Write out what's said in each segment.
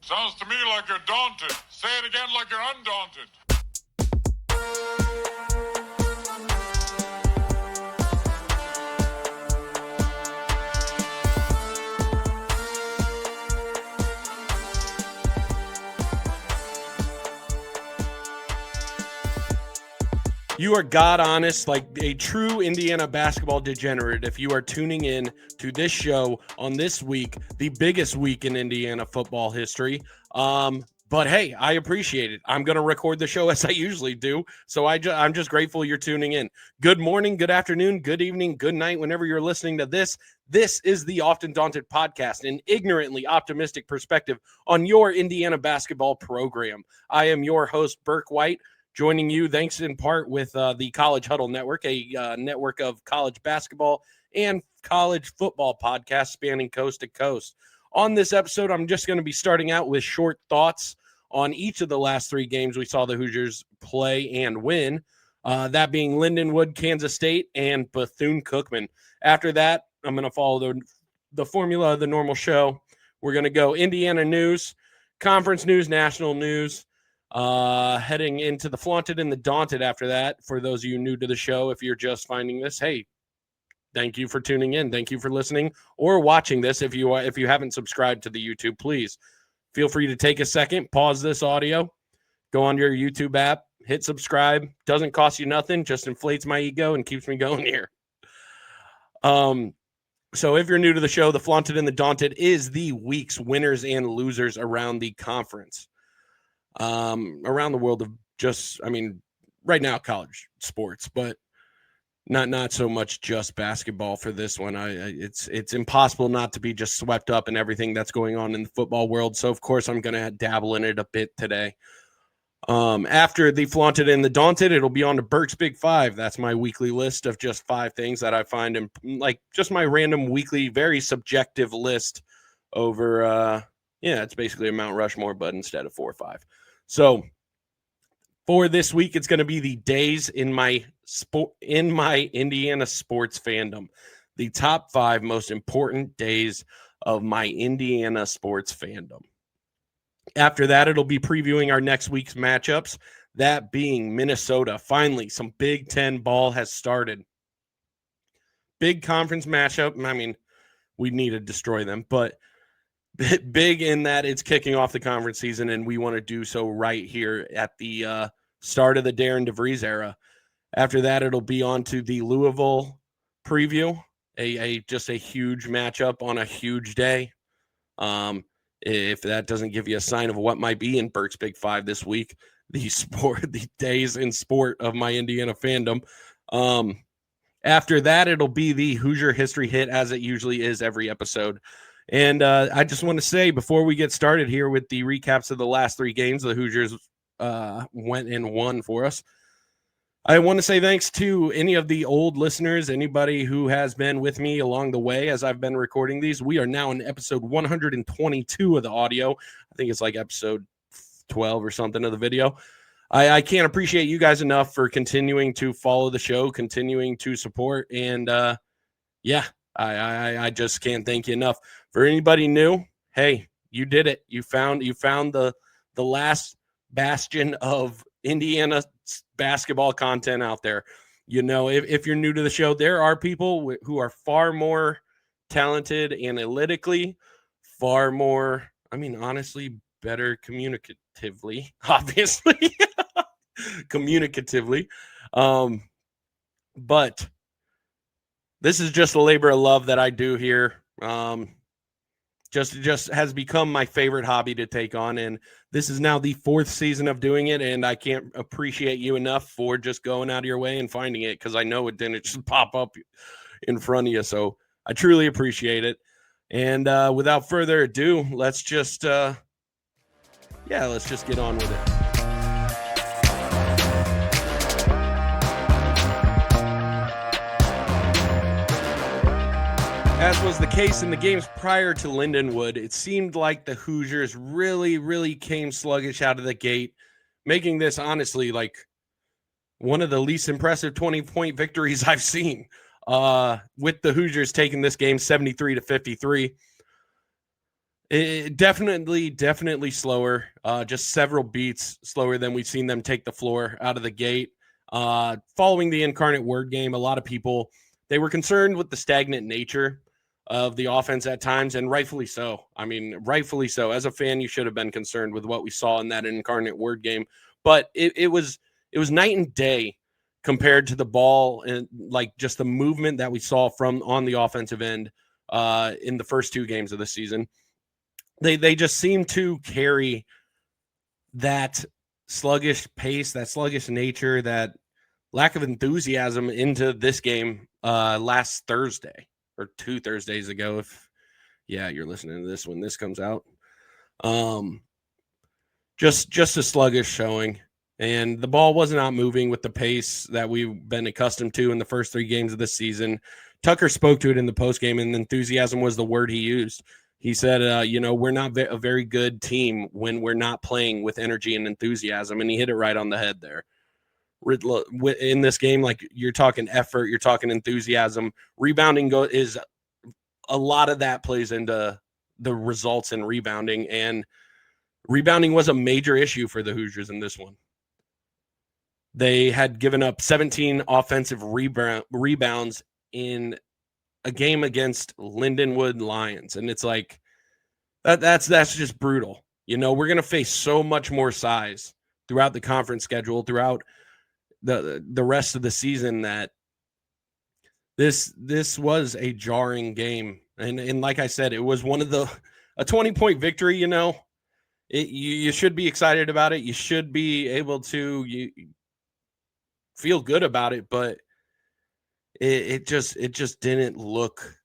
Sounds to me like you're daunted. Say it again like you're undaunted. You are God honest, like a true Indiana basketball degenerate, if you are tuning in to this show on this week, the biggest week in Indiana football history. But hey, I appreciate it. I'm going to record the show as I usually do, so I'm just grateful you're tuning in. Good morning, good afternoon, good evening, good night, whenever you're listening to this. This is the Often Daunted Podcast, an ignorantly optimistic perspective on your Indiana basketball program. I am your host, Burke White. Joining you, thanks in part with the College Huddle Network, a network of college basketball and college football podcasts spanning coast to coast. On this episode, I'm just going to be starting out with short thoughts on each of the last three games we saw the Hoosiers play and win, that being Lindenwood-Kansas State and Bethune-Cookman. After that, I'm going to follow the formula of the normal show. We're going to go Indiana news, conference news, national news, heading into the Flaunted and the Daunted after that. For those of you new to the show, if you're just finding this, hey, thank you for tuning in. Thank you for listening or watching this. If you haven't subscribed to the YouTube, please feel free to take a second, pause this audio, go on your YouTube app, hit subscribe. Doesn't cost you nothing, just inflates my ego and keeps me going here. So if you're new to the show, the Flaunted and the Daunted is the week's winners and losers around the conference. Around the world of right now college sports, but not so much just basketball for this one. It's impossible not to be just swept up in everything that's going on in the football world. So of course I'm going to dabble in it a bit today. After the Flaunted and the Daunted, it'll be on to Burke's Big Five. That's my weekly list of just 5 things that I find in just my random weekly, very subjective list over, it's basically a Mount Rushmore, but instead of 4 or 5. So for this week, it's going to be the days in my Indiana sports fandom, the top 5 most important days of my Indiana sports fandom. After that, it'll be previewing our next week's matchups, that being Minnesota. Finally, some Big Ten ball has started. Big conference matchup. I mean, we need to destroy them, but big in that it's kicking off the conference season, and we want to do so right here at the start of the Darren DeVries era. After that, it'll be on to the Louisville preview, just a huge matchup on a huge day. If that doesn't give you a sign of what might be in Burke's Big Five this week, the days in sport of my Indiana fandom. After that, it'll be the Hoosier History Hit, as it usually is every episode. And I just want to say, before we get started here with the recaps of the last 3 games the Hoosiers went and won for us, I want to say thanks to any of the old listeners, anybody who has been with me along the way as I've been recording these. We are now in episode 122 of the audio. I think it's like episode 12 or something of the video. I can't appreciate you guys enough for continuing to follow the show, continuing to support, and I just can't thank you enough. For anybody new, hey, you did it. You found the last bastion of Indiana basketball content out there. You know, if you're new to the show, there are people who are far more talented analytically, far more, honestly, better communicatively, obviously, communicatively. But this is just a labor of love that I do here. Just has become my favorite hobby to take on, and this is now the 4th season of doing it, and I can't appreciate you enough for just going out of your way and finding it, because I know it didn't just pop up in front of you, so I truly appreciate it. And without further ado, let's just get on with it. As was the case in the games prior to Lindenwood, it seemed like the Hoosiers really, really came sluggish out of the gate, making this honestly like one of the least impressive 20-point victories I've seen, with the Hoosiers taking this game 73-53. Definitely slower. Just several beats slower than we've seen them take the floor out of the gate. Following the Incarnate Word game, a lot of people, they were concerned with the stagnant nature of the offense at times, and rightfully so. I mean, rightfully so. As a fan, you should have been concerned with what we saw in that Incarnate Word game. But it was night and day compared to the ball and like just the movement that we saw from on the offensive end in the first two games of the season. They just seem to carry that sluggish pace, that sluggish nature, that lack of enthusiasm into this game last Thursday or 2 Thursdays ago. If you're listening to this when this comes out. Just a sluggish showing, and the ball was not moving with the pace that we've been accustomed to in the first 3 games of the season. Tucker spoke to it in the postgame, and enthusiasm was the word he used. He said, we're not a very good team when we're not playing with energy and enthusiasm, and he hit it right on the head there. In this game, like, you're talking effort, you're talking enthusiasm. Rebounding is a lot of that plays into the results in rebounding, and rebounding was a major issue for the Hoosiers in this one. They had given up 17 offensive rebounds in a game against Lindenwood Lions, and it's like that's just brutal. We're going to face so much more size throughout the conference schedule, throughout the rest of the season, that this was a jarring game. And like I said, it was a 20-point victory. You should be excited about it. You should be able to feel good about it, but it just didn't look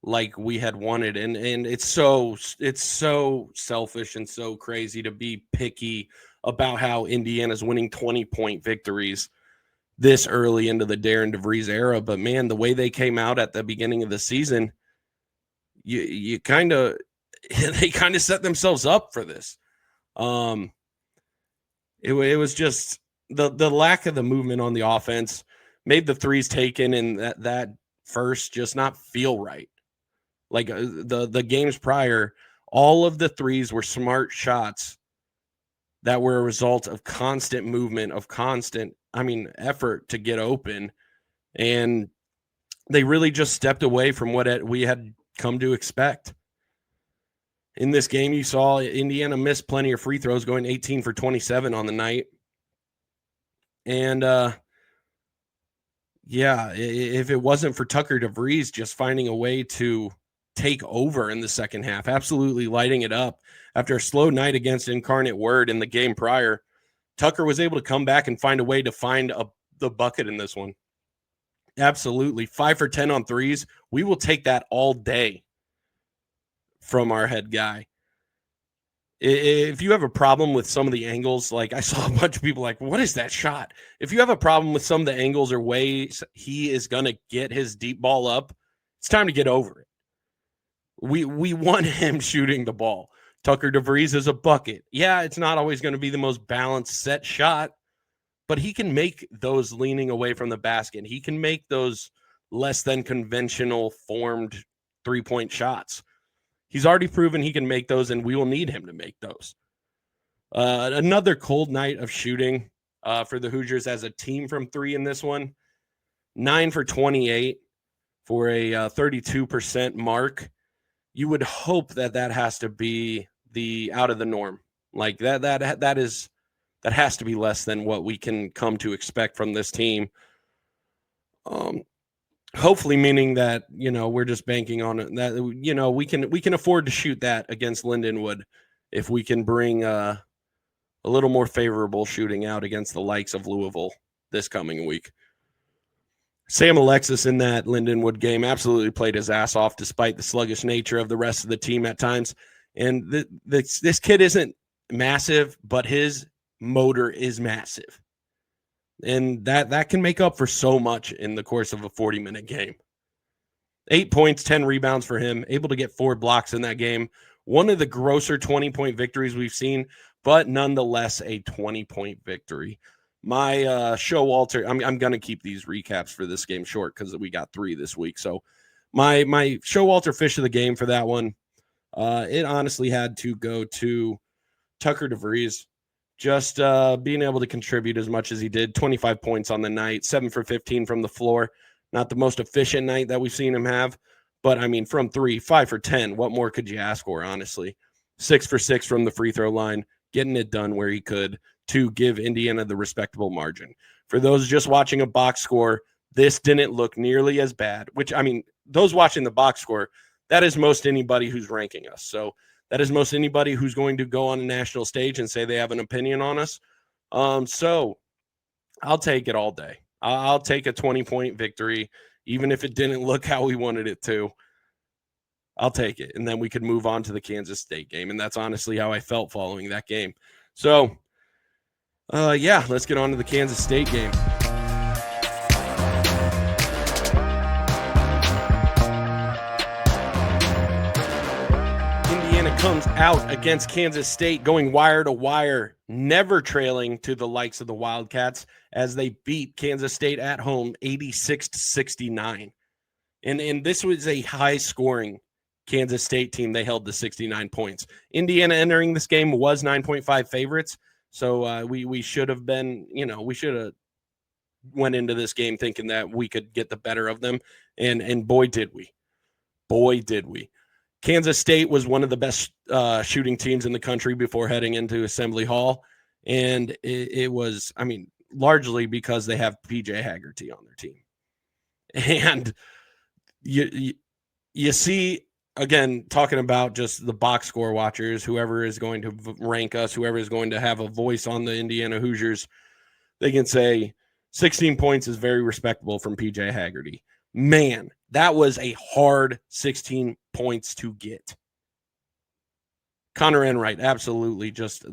like we had wanted. And it's so selfish and so crazy to be picky about how Indiana's winning 20-point victories this early into the Darren DeVries era. But man, the way they came out at the beginning of the season, they kind of set themselves up for this. It was just the lack of the movement on the offense made the threes taken in that first just not feel right. Like the games prior, all of the threes were smart shots that were a result of constant movement, of constant, effort to get open. And they really just stepped away from what we had come to expect. In this game, you saw Indiana miss plenty of free throws, going 18 for 27 on the night. And, if it wasn't for Tucker DeVries just finding a way to take over in the second half, absolutely lighting it up after a slow night against Incarnate Word in the game prior, Tucker was able to come back and find a way to find the bucket in this one. Absolutely. 5 for 10 on threes. We will take that all day from our head guy. If you have a problem with some of the angles, like I saw a bunch of people like, what is that shot? If you have a problem with some of the angles or ways he is going to get his deep ball up, it's time to get over it. We want him shooting the ball. Tucker DeVries is a bucket. Yeah, it's not always going to be the most balanced set shot, but he can make those leaning away from the basket. He can make those less than conventional formed 3-point shots. He's already proven he can make those, and we will need him to make those. Another cold night of shooting for the Hoosiers as a team from 3 in this one. 9 for 28 for a 32% mark. You would hope that has to be the out of the norm. Like that has to be less than what we can come to expect from this team. Hopefully meaning that, we're just banking on it, that, we can afford to shoot that against Lindenwood if we can bring a little more favorable shooting out against the likes of Louisville this coming week. Sam Alexis in that Lindenwood game absolutely played his ass off despite the sluggish nature of the rest of the team at times. And this kid isn't massive, but his motor is massive. And that can make up for so much in the course of a 40-minute game. 8 points, 10 rebounds for him, able to get 4 blocks in that game. One of the grosser 20-point victories we've seen, but nonetheless a 20-point victory. My Showalter, I'm going to keep these recaps for this game short because we got 3 this week. So my Showalter fish of the game for that one, It honestly had to go to Tucker DeVries, just being able to contribute as much as he did. 25 points on the night, 7 for 15 from the floor. Not the most efficient night that we've seen him have, but I mean, from 3, 5 for 10, what more could you ask for, honestly? 6 for 6 from the free throw line, getting it done where he could to give Indiana the respectable margin. For those just watching a box score, this didn't look nearly as bad, which, I mean, those watching the box score, that is most anybody who's ranking us. So that is most anybody who's going to go on a national stage and say they have an opinion on us. So I'll take it all day. I'll take a 20-point victory, even if it didn't look how we wanted it to. I'll take it. And then we could move on to the Kansas State game. And that's honestly how I felt following that game. So, yeah, let's get on to the Kansas State game. Indiana comes out against Kansas State, going wire to wire, never trailing to the likes of the Wildcats as they beat Kansas State at home 86-69. And this was a high-scoring Kansas State team. They held the 69 points. Indiana entering this game was 9.5 favorites. So we should have been, we should have went into this game thinking that we could get the better of them. And boy, did we. Boy, did we. Kansas State was one of the best shooting teams in the country before heading into Assembly Hall. And it was, I mean, largely because they have PJ Haggerty on their team. And you see, again, talking about just the box score watchers, whoever is going to rank us, whoever is going to have a voice on the Indiana Hoosiers, they can say 16 points is very respectable from PJ Haggerty. Man, that was a hard 16 points to get. Connor Enright absolutely just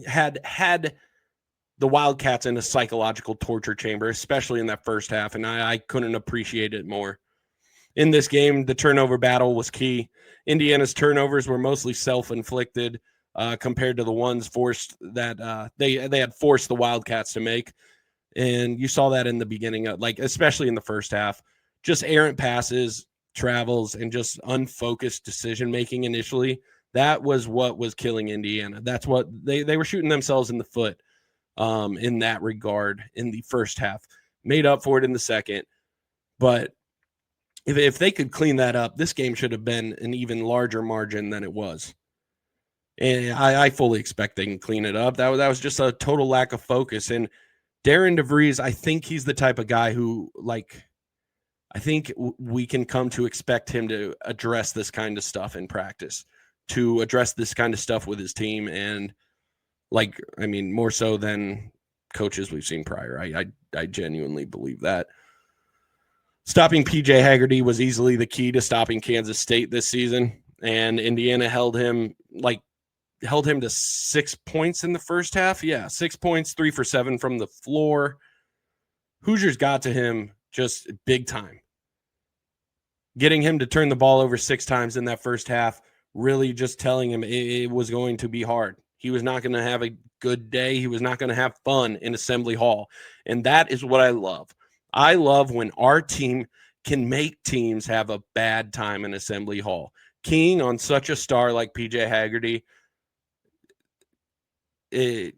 had the Wildcats in a psychological torture chamber, especially in that first half, and I couldn't appreciate it more. In this game, the turnover battle was key. Indiana's turnovers were mostly self-inflicted compared to the ones forced that they had forced the Wildcats to make. And you saw that in the beginning, especially in the first half. Just errant passes, travels, and just unfocused decision-making initially. That was what was killing Indiana. That's what they were shooting themselves in the foot in that regard in the first half. Made up for it in the second. But if they could clean that up, this game should have been an even larger margin than it was. And I fully expect they can clean it up. That was just a total lack of focus. And Darren DeVries, I think he's the type of guy who, I think we can come to expect him to address this kind of stuff in practice, to address this kind of stuff with his team. And more so than coaches we've seen prior. I genuinely believe that. Stopping PJ Haggerty was easily the key to stopping Kansas State this season. And Indiana held him to 6 points in the first half. Yeah, 6 points, 3 for 7 from the floor. Hoosiers got to him just big time. Getting him to turn the ball over 6 times in that first half, really just telling him it was going to be hard. He was not going to have a good day. He was not going to have fun in Assembly Hall. And that is what I love. I love when our team can make teams have a bad time in Assembly Hall. Keying on such a star like PJ Haggerty, the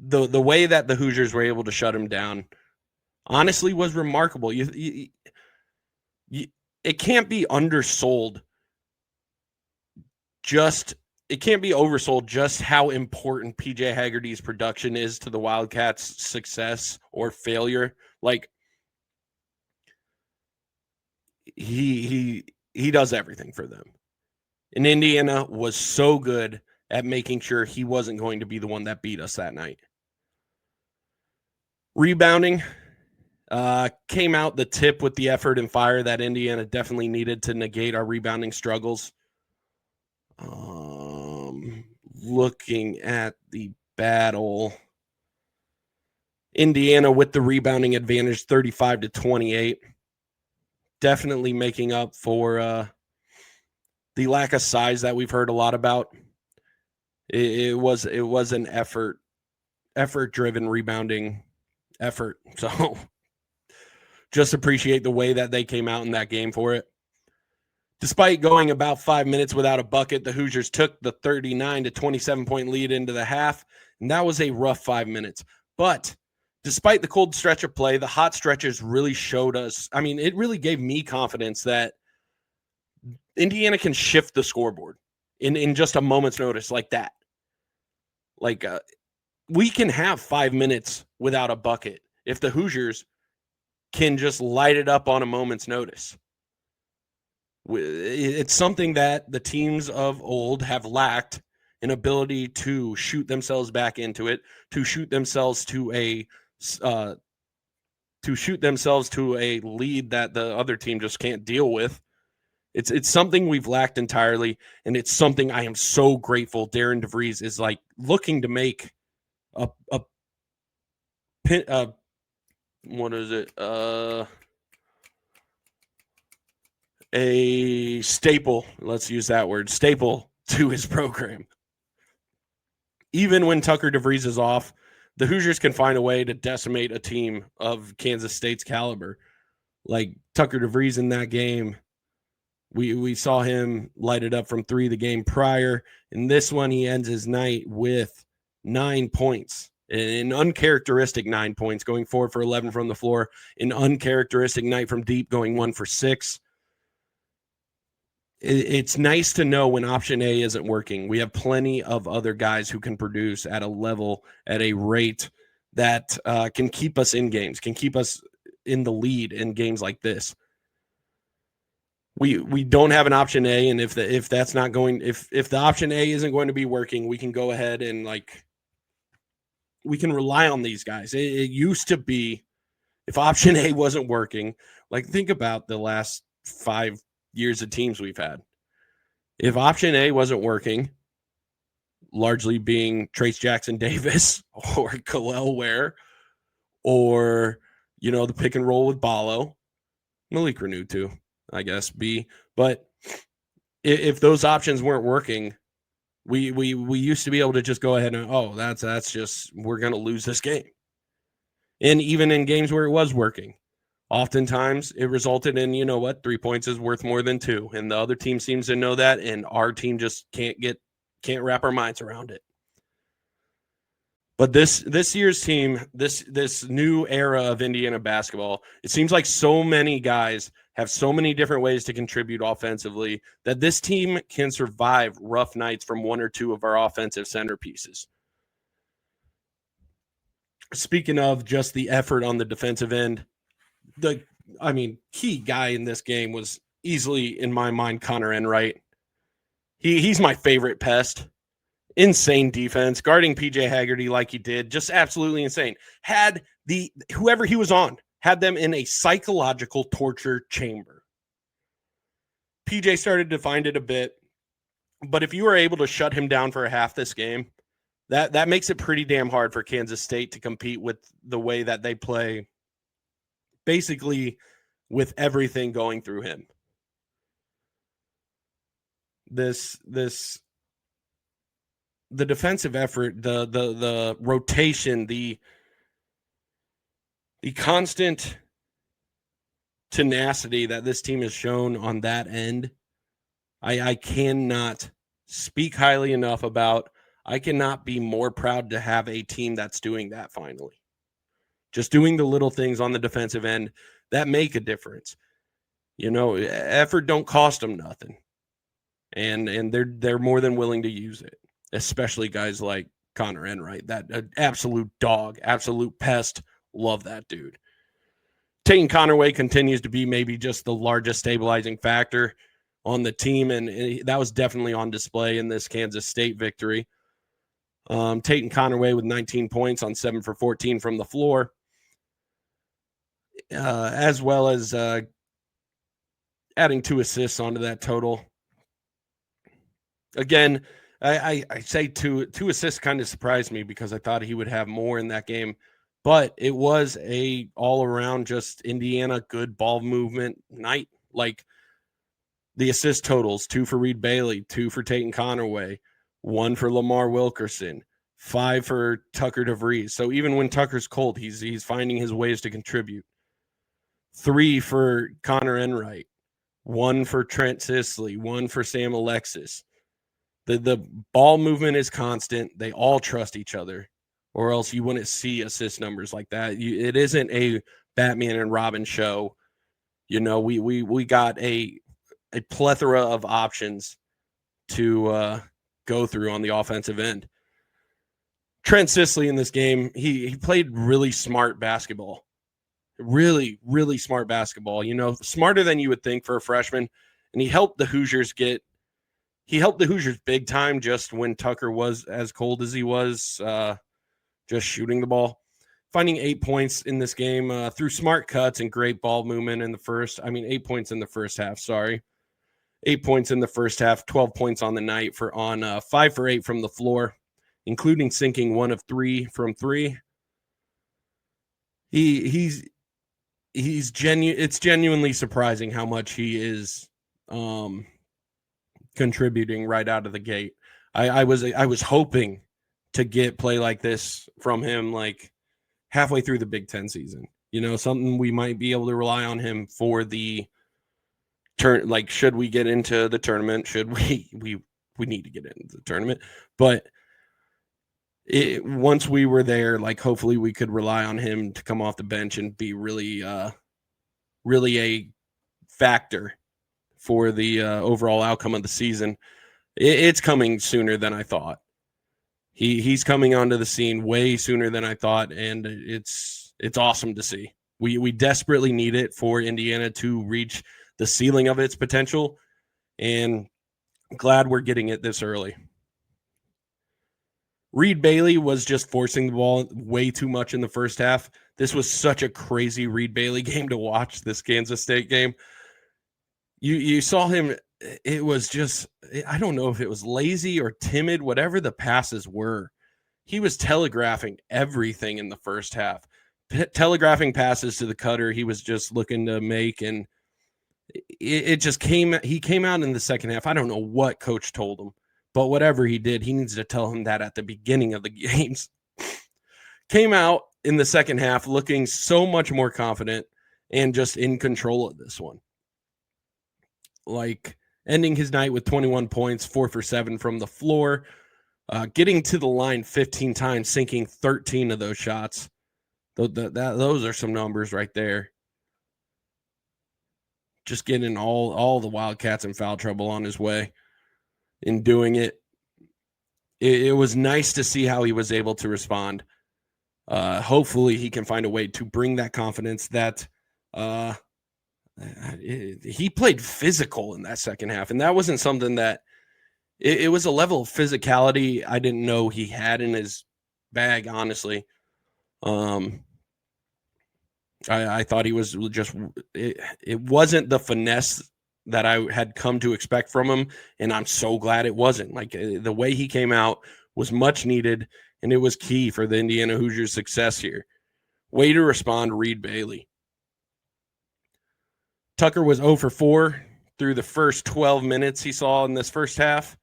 way that the Hoosiers were able to shut him down honestly was remarkable. It can't be undersold. It can't be oversold just how important PJ Haggerty's production is to the Wildcats' success or failure. He does everything for them. And Indiana was so good at making sure he wasn't going to be the one that beat us that night. Rebounding came out the tip with the effort and fire that Indiana definitely needed to negate our rebounding struggles. Looking at the battle, Indiana with the rebounding advantage, 35-28. Definitely making up for the lack of size that we've heard a lot about. It was an effort-driven rebounding effort. So just appreciate the way that they came out in that game for it. Despite going about 5 minutes without a bucket, the Hoosiers took the 39 to 27 point lead into the half, and that was a rough 5 minutes. But despite the cold stretch of play, the hot stretches really showed us. I mean, it really gave me confidence that Indiana can shift the scoreboard in just a moment's notice like that. Like, we can have 5 minutes without a bucket if the Hoosiers can just light it up on a moment's notice. It's something that the teams of old have lacked, an ability to shoot themselves back into it, to shoot themselves to a lead that the other team just can't deal with. It's something we've lacked entirely, and it's something I am so grateful Darren DeVries is like looking to make a staple, let's use that word, staple to his program. Even when Tucker DeVries is off, the Hoosiers can find a way to decimate a team of Kansas State's caliber. Like Tucker DeVries in that game, we saw him light it up from 3 the game prior. In this one, he ends his night with 9 points. An uncharacteristic 9 points, going 4 for 11 from the floor. An uncharacteristic night from deep, going 1 for 6. It's nice to know when option A isn't working. We have plenty of other guys who can produce at a level, at a rate that can keep us in games, can keep us in the lead in games like this. We don't have an option A, and if the option A isn't going to be working, we can go ahead and we can rely on these guys. It used to be if option A wasn't working, like think about the last 5 years of teams we've had. If option A wasn't working, largely being Trace Jackson Davis or Khalil Ware or, the pick and roll with Ballo, Malik Renew too, I guess, B. But if those options weren't working, we used to be able to just go ahead and, that's just, we're going to lose this game. And even in games where it was working, oftentimes it resulted in, 3 points is worth more than 2. And the other team seems to know that. And our team just can't wrap our minds around it. But this year's team, this new era of Indiana basketball, it seems like so many guys have so many different ways to contribute offensively that this team can survive rough nights from 1 or 2 of our offensive centerpieces. Speaking of just the effort on the defensive end, key guy in this game was easily, in my mind, Connor Enright. He's my favorite pest. Insane defense, guarding PJ Haggerty like he did, just absolutely insane. Had whoever he was on, had them in a psychological torture chamber. PJ started to find it a bit, but if you were able to shut him down for a half this game, that makes it pretty damn hard for Kansas State to compete with the way that they play, basically with everything going through him. The defensive effort, the rotation, the constant tenacity that this team has shown on that end, I cannot speak highly enough about. I cannot be more proud to have a team that's doing that finally. Just doing the little things on the defensive end that make a difference. Effort don't cost them nothing. And they're more than willing to use it. Especially guys like Connor Enright, that absolute dog, absolute pest. Love that dude. Tate Connerway continues to be maybe just the largest stabilizing factor on the team, and that was definitely on display in this Kansas State victory. Tate Connerway with 19 points on 7 for 14 from the floor, as well as adding 2 assists onto that total. Again, I say two assists kind of surprised me because I thought he would have more in that game, but it was a all around just Indiana good ball movement night. Like the assist totals: 2 for Reed Bailey, 2 for Tate Connerway, 1 for Lamar Wilkerson, 5 for Tucker DeVries. So even when Tucker's cold, he's finding his ways to contribute. 3 for Connor Enright, one for Trent Sisley, one for Sam Alexis. The ball movement is constant. They all trust each other, or else you wouldn't see assist numbers like that. It isn't a Batman and Robin show. We got a plethora of options to go through on the offensive end. Trent Sisley in this game, he played really smart basketball. Really, really smart basketball. Smarter than you would think for a freshman. And he helped the Hoosiers big time just when Tucker was as cold as he was, just shooting the ball. Finding 8 points in this game through smart cuts and great ball movement in the first. 8 points in the first half, sorry. 8 points in the first half, 12 points on the night on 5 for 8 from the floor, including sinking 1 of 3 from 3. It's genuinely surprising how much he is contributing right out of the gate. I was hoping to get play like this from him like halfway through the Big Ten season. Something we might be able to rely on him for the turn. Like, should we get into the tournament? Should we need to get into the tournament? But once we were there, like, hopefully we could rely on him to come off the bench and be really a factor for the overall outcome of the season. It's coming sooner than I thought. He's coming onto the scene way sooner than I thought, and it's awesome to see. We desperately need it for Indiana to reach the ceiling of its potential, and I'm glad we're getting it this early. Reed Bailey was just forcing the ball way too much in the first half. This was such a crazy Reed Bailey game to watch, this Kansas State game. You saw him, it was just, I don't know if it was lazy or timid, whatever the passes were. He was telegraphing everything in the first half. Telegraphing passes to the cutter he was just looking to make, and he came out in the second half. I don't know what coach told him. But whatever he did, he needs to tell him that at the beginning of the games. Came out in the second half looking so much more confident and just in control of this one. Like, ending his night with 21 points, 4 for 7 from the floor, getting to the line 15 times, sinking 13 of those shots. Those are some numbers right there. Just getting all the Wildcats in foul trouble on his way. In doing it was nice to see how he was able to respond. Hopefully he can find a way to bring that confidence that he played physical in that second half. And that wasn't something that it was a level of physicality I didn't know he had in his bag, honestly. I thought he was just, it wasn't the finesse that I had come to expect from him, and I'm so glad it wasn't. Like, the way he came out was much needed, and it was key for the Indiana Hoosiers' success here. Way to respond, Reed Bailey. Tucker was 0 for 4 through the first 12 minutes he saw in this first half.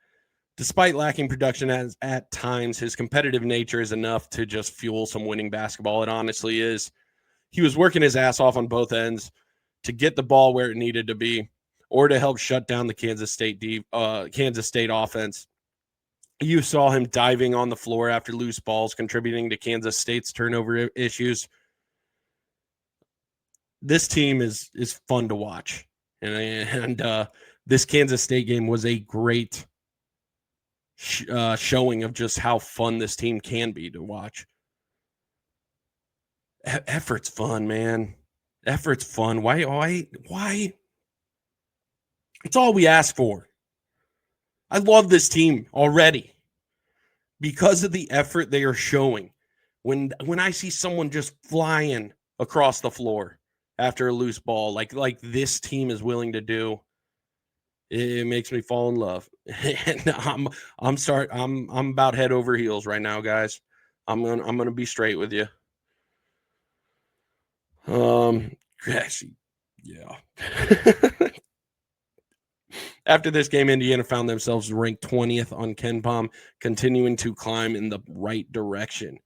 Despite lacking production at times, his competitive nature is enough to just fuel some winning basketball. It honestly is. He was working his ass off on both ends to get the ball where it needed to be, or to help shut down the Kansas State offense. You saw him diving on the floor after loose balls, contributing to Kansas State's turnover issues. This team is fun to watch, and this Kansas State game was a great showing of just how fun this team can be to watch. Effort's fun, man. Effort's fun. Why? It's all we ask for. I love this team already because of the effort they are showing. When I see someone just flying across the floor after a loose ball, like this team is willing to do, it makes me fall in love. And I'm about head over heels right now, guys. I'm gonna be straight with you. Actually, yeah. After this game, Indiana found themselves ranked 20th on KenPom, continuing to climb in the right direction.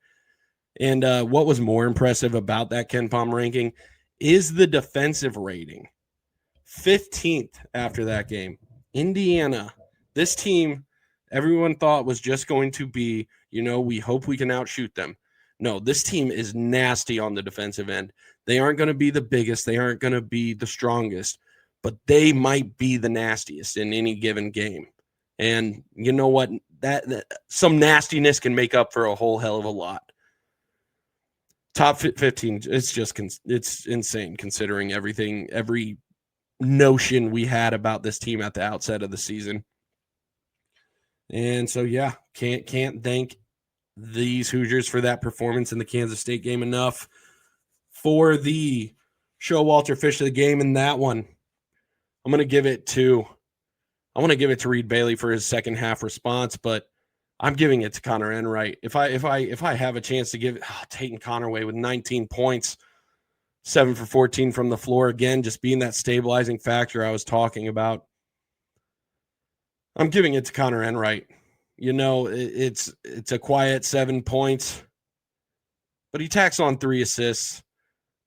And what was more impressive about that KenPom ranking is the defensive rating. 15th after that game. Indiana, this team, everyone thought was just going to be, we hope we can outshoot them. No, this team is nasty on the defensive end. They aren't going to be the biggest. They aren't going to be the strongest, but they might be the nastiest in any given game. And you know what? That some nastiness can make up for a whole hell of a lot. Top 15, it's insane considering every notion we had about this team at the outset of the season. And so, yeah, can't thank these Hoosiers for that performance in the Kansas State game enough. For the Showalter Fish of the game in that one, I want to give it to Reed Bailey for his second half response, but I'm giving it to Connor Enright. If I have a chance to give it, Tate Connerway with 19 points, 7 for 14 from the floor, again, just being that stabilizing factor I was talking about. I'm giving it to Connor Enright. It's a quiet 7 points, but he tacks on 3 assists,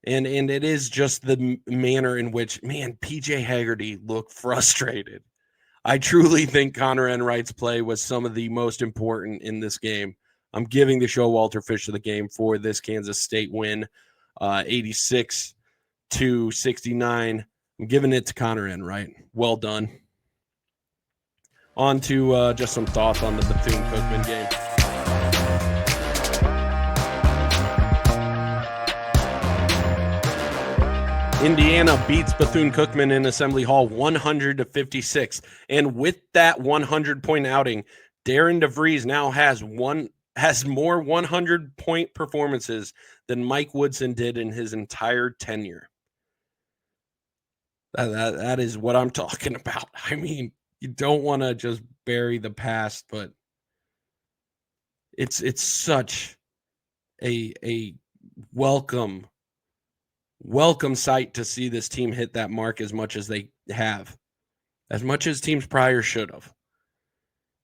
and it is just the manner in which, PJ Haggerty looked frustrated. I truly think Connor Enright's play was some of the most important in this game. I'm giving the Showalter Fish of the game for this Kansas State win, 86-69. I'm giving it to Connor Enright. Well done. On to just some thoughts on the Bethune-Cookman game. Indiana beats Bethune-Cookman in Assembly Hall 100-56. And with that 100-point outing, Darren DeVries now has more 100-point performances than Mike Woodson did in his entire tenure. That is what I'm talking about. I mean, you don't want to just bury the past, but it's such a welcome sight to see this team hit that mark as much as they have, as much as teams prior should have.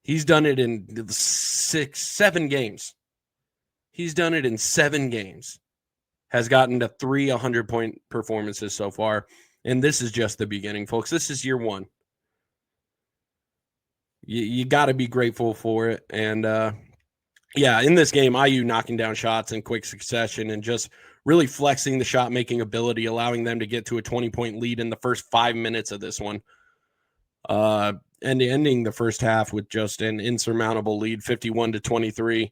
He's done it in 7 games. He's done it in 7 games. Has gotten to 3 100-point performances so far. And this is just the beginning, folks. This is year 1. You got to be grateful for it. And, in this game, IU knocking down shots in quick succession and just really flexing the shot-making ability, allowing them to get to a 20-point lead in the first 5 minutes of this one. And ending the first half with just an insurmountable lead, 51-23.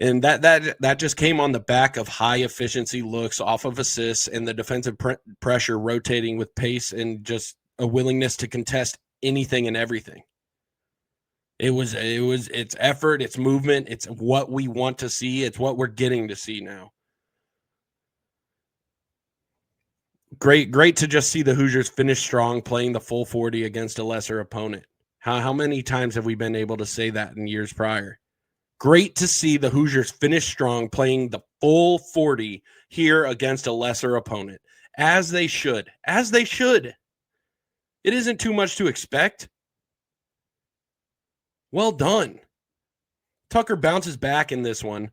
And that just came on the back of high-efficiency looks off of assists and the defensive pressure rotating with pace and just a willingness to contest anything and everything. It's effort, it's movement, it's what we want to see, it's what we're getting to see now. Great to just see the Hoosiers finish strong, playing the full 40 against a lesser opponent. How many times have we been able to say that in years prior? Great to see the Hoosiers finish strong, playing the full 40 here against a lesser opponent. As they should. As they should. It isn't too much to expect. Well done. Tucker bounces back in this one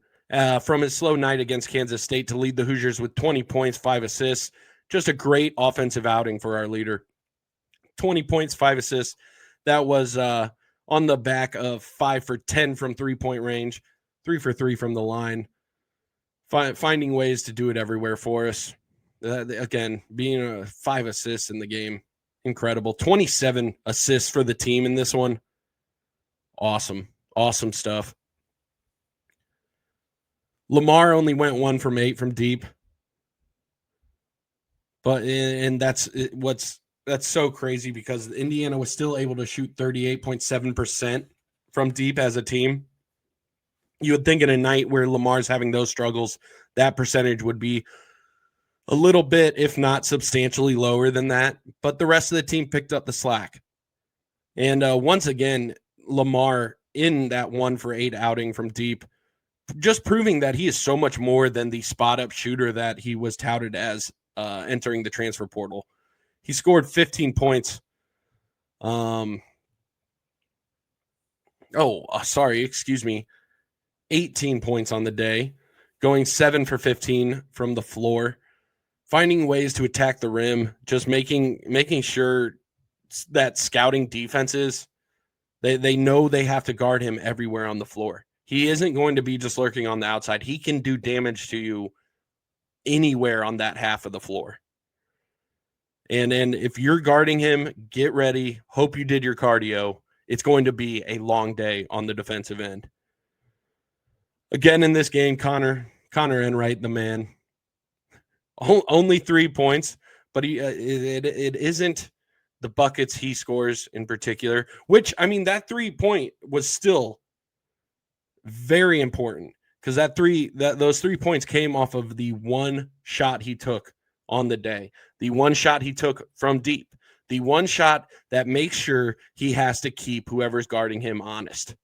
from his slow night against Kansas State to lead the Hoosiers with 20 points, 5 assists. Just a great offensive outing for our leader. 20 points, 5 assists. That was on the back of 5 for 10 from three-point range, 3 for 3 from the line. Finding ways to do it everywhere for us. Again, being 5 assists in the game, incredible. 27 assists for the team in this one. Awesome stuff. Lamar only went 1 from 8 from deep. But that's so crazy because Indiana was still able to shoot 38.7% from deep as a team. You would think in a night where Lamar's having those struggles, that percentage would be a little bit, if not substantially lower than that. But the rest of the team picked up the slack. And once again, Lamar in that 1 for 8 outing from deep, just proving that he is so much more than the spot-up shooter that he was touted as entering the transfer portal. He scored 15 points. 18 points on the day, going 7 for 15 from the floor. finding ways to attack the rim, just making sure that scouting defenses, they know they have to guard him everywhere on the floor. He isn't going to be just lurking on the outside. He can do damage to you anywhere on that half of the floor. And if you're guarding him, get ready. Hope you did your cardio. It's going to be a long day on the defensive end. Again, in this game, Connor Enright, the man, only 3 points, but it isn't the buckets he scores in particular, which, I mean, that 3-point was still very important because those 3 points came off of the one shot he took on the day, the one shot he took from deep, the one shot that makes sure he has to keep whoever's guarding him honest.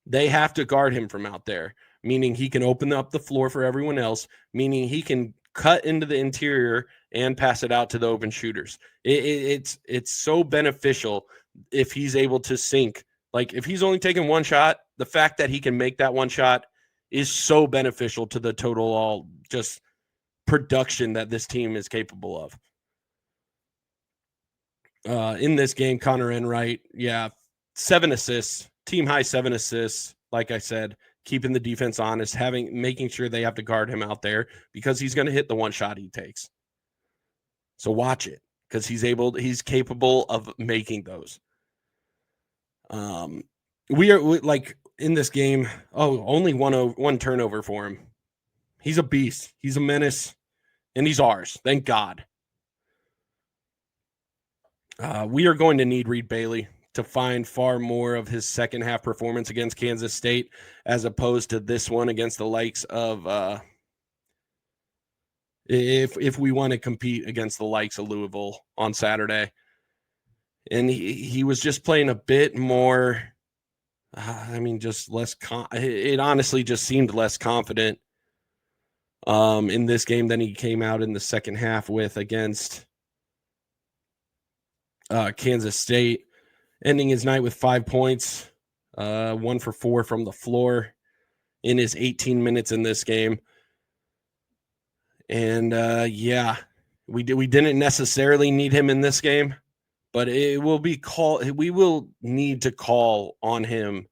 They have to guard him from out there, meaning he can open up the floor for everyone else, meaning he can cut into the interior and pass it out to the open shooters. It's so beneficial if he's able to sink. Like, if he's only taking one shot, the fact that he can make that one shot is so beneficial to the total all just production that this team is capable of. In this game, Connor Enright, 7 assists, team high 7 assists. Like I said, keeping the defense honest, making sure they have to guard him out there because he's going to hit the one shot he takes. So watch it because he's capable of making those. We like in this game. Only one turnover for him. He's a beast. He's a menace, and he's ours. Thank God. We are going to need Reed Bailey to find far more of his second half performance against Kansas State as opposed to this one against the likes of if we want to compete against the likes of Louisville on Saturday. And he was just playing a bit more, just less it honestly just seemed less confident in this game than he came out in the second half with against Kansas State, ending his night with 5 points, 1 for 4 from the floor in his 18 minutes in this game. And we didn't necessarily need him in this game, but we will need to call on him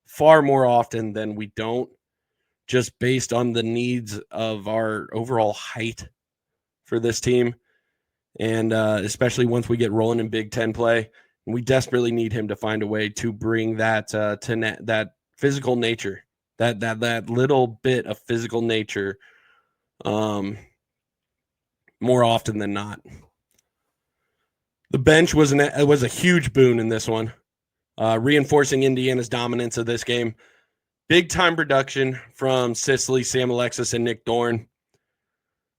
far more often than we don't, just based on the needs of our overall height for this team. And especially once we get rolling in Big Ten play, we desperately need him to find a way to bring that that physical nature, that little bit of physical nature, more often than not. The bench was a huge boon in this one, reinforcing Indiana's dominance of this game. Big time production from Sisley, Sam Alexis, and Nick Dorn.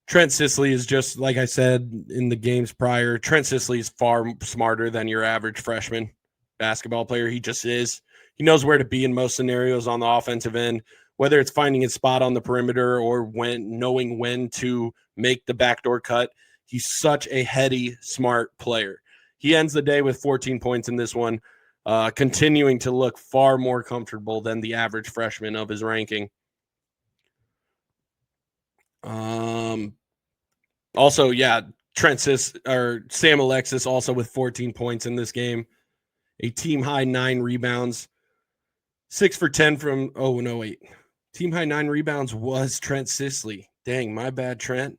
Trent Sisley is just, like I said in the games prior, Trent Sisley is far smarter than your average freshman basketball player. He just is. He knows where to be in most scenarios on the offensive end, whether it's finding his spot on the perimeter or knowing when to make the backdoor cut. He's such a heady, smart player. He ends the day with 14 points in this one, continuing to look far more comfortable than the average freshman of his ranking. Also, Sam Alexis also with 14 points in this game, a team high 9 rebounds, 6 for 10 from, team high 9 rebounds was Trent Sisley. Dang, my bad, Trent.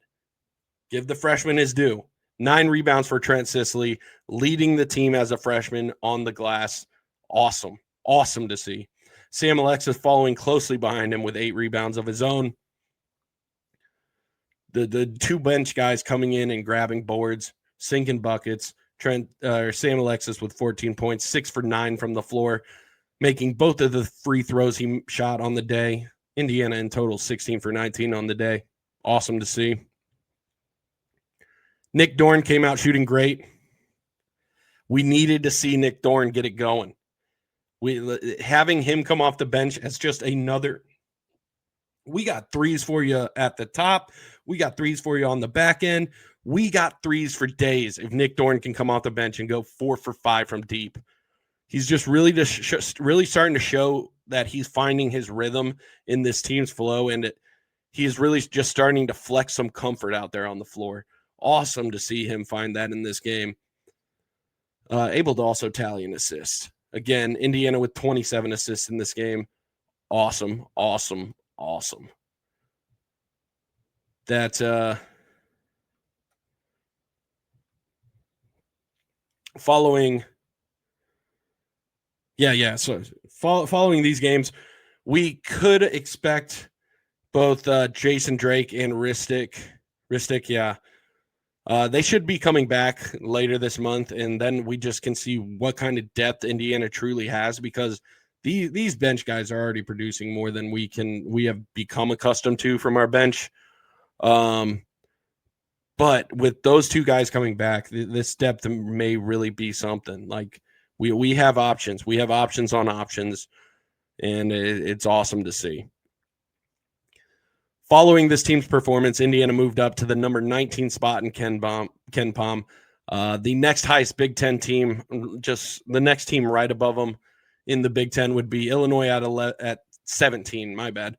Give the freshman his due. 9 rebounds for Trent Sisley, leading the team as a freshman on the glass. Awesome. Awesome to see. Sam Alexis following closely behind him with 8 rebounds of his own. The 2 bench guys coming in and grabbing boards, sinking buckets. Sam Alexis with 14 points, 6 for 9 from the floor, making both of the free throws he shot on the day. Indiana in total 16 for 19 on the day. Awesome to see. Nick Dorn came out shooting great. We needed to see Nick Dorn get it going. Having him come off the bench as just another. We got threes for you at the top. We got threes for you on the back end. We got threes for days if Nick Dorn can come off the bench and go 4 for 5 from deep. He's just really starting to show that he's finding his rhythm in this team's flow, and he is really just starting to flex some comfort out there on the floor. Awesome to see him find that in this game. Able to also tally an assist. Again, Indiana with 27 assists in this game. Awesome. That following these games, we could expect both Jason Drake and Ristic, they should be coming back later this month, and then we just can see what kind of depth Indiana truly has, because these bench guys are already producing more than we have become accustomed to from our bench. But with those two guys coming back, this depth may really be something. Like we have options. We have options on options, and it's awesome to see. Following this team's performance, Indiana moved up to the number 19 spot in KenPom. The next highest Big Ten team, just the next team right above them in the Big Ten, would be Illinois at 17. My bad.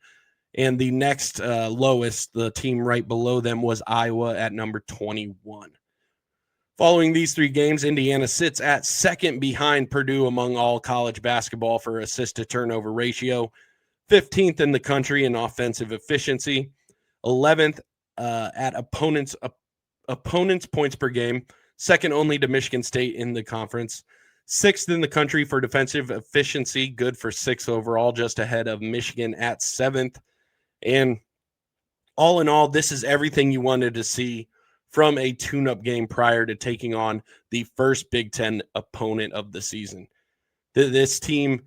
And the next lowest, the team right below them, was Iowa at number 21. Following these three games, Indiana sits at second behind Purdue among all college basketball for assist-to-turnover ratio, 15th in the country in offensive efficiency, 11th at opponents' points per game, second only to Michigan State in the conference, 6th in the country for defensive efficiency, good for 6th overall, just ahead of Michigan at 7th. And all in all, this is everything you wanted to see from a tune-up game prior to taking on the first Big Ten opponent of the season. This team,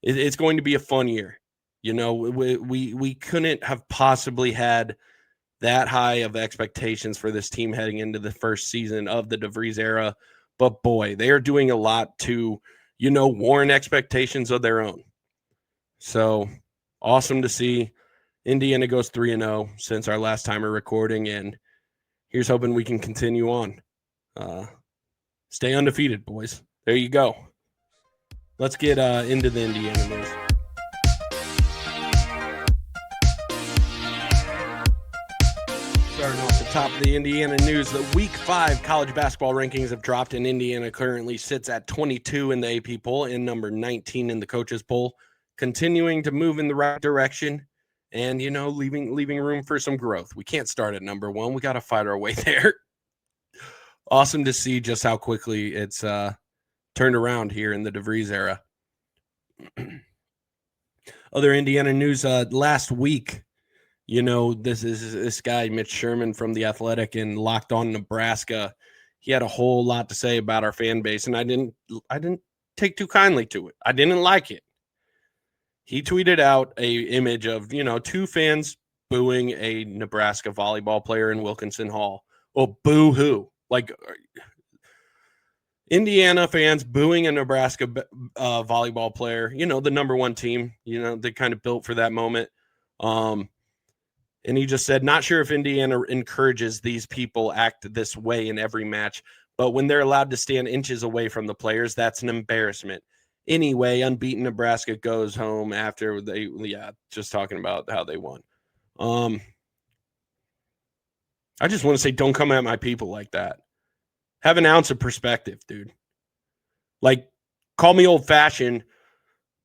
it's going to be a fun year. You know, we couldn't have possibly had that high of expectations for this team heading into the first season of the DeVries era. But boy, they are doing a lot to, warrant expectations of their own. So awesome to see. Indiana goes 3-0 since our last time we're recording, and here's hoping we can continue on. Stay undefeated, boys. There you go. Let's get into the Indiana news. Starting off the top of the Indiana news, the Week 5 college basketball rankings have dropped, and Indiana currently sits at 22 in the AP poll and number 19 in the coaches poll, continuing to move in the right direction and, leaving room for some growth. We can't start at number 1. We got to fight our way there. Awesome to see just how quickly it's turned around here in the DeVries era. Other Indiana news, last week, this guy, Mitch Sherman from The Athletic and Locked On Nebraska, he had a whole lot to say about our fan base, and I didn't take too kindly to it. I didn't like it. He tweeted out a image of, two fans booing a Nebraska volleyball player in Wilkinson Hall. Well, boo-hoo. Like, Indiana fans booing a Nebraska volleyball player, the number 1 team, they kind of built for that moment. And he just said, not sure if Indiana encourages these people act this way in every match, but when they're allowed to stand inches away from the players, that's an embarrassment. Anyway, unbeaten Nebraska goes home after just talking about how they won. I just want to say, don't come at my people like that. Have an ounce of perspective, dude. Like, call me old-fashioned,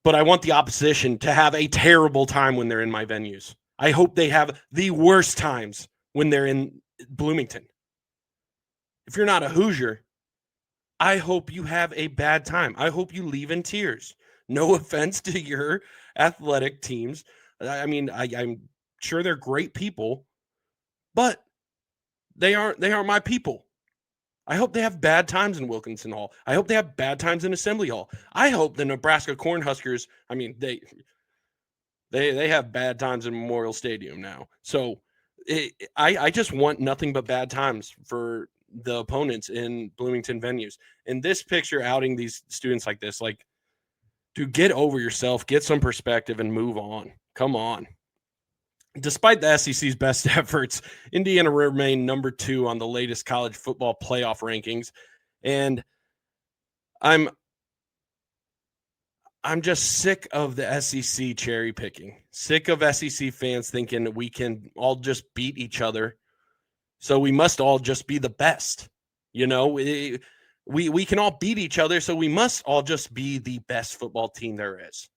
but I want the opposition to have a terrible time when they're in my venues. I hope they have the worst times when they're in Bloomington. If you're not a Hoosier, I hope you have a bad time. I hope you leave in tears. No offense to your athletic teams. I mean, I'm sure they're great people, but they aren't my people. I hope they have bad times in Wilkinson Hall. I hope they have bad times in Assembly Hall. I hope the Nebraska Cornhuskers, they have bad times in Memorial Stadium now. So I just want nothing but bad times for the opponents in Bloomington venues. And this picture outing these students like this, like, dude, get over yourself, get some perspective, and move on. Come on. Despite the SEC's best efforts, Indiana remained number 2 on the latest college football playoff rankings. And I'm I'm just sick of the SEC cherry picking, sick of SEC fans thinking we can all just beat each other. So we must all just be the best. You know, we can all beat each other. So we must all just be the best football team there is.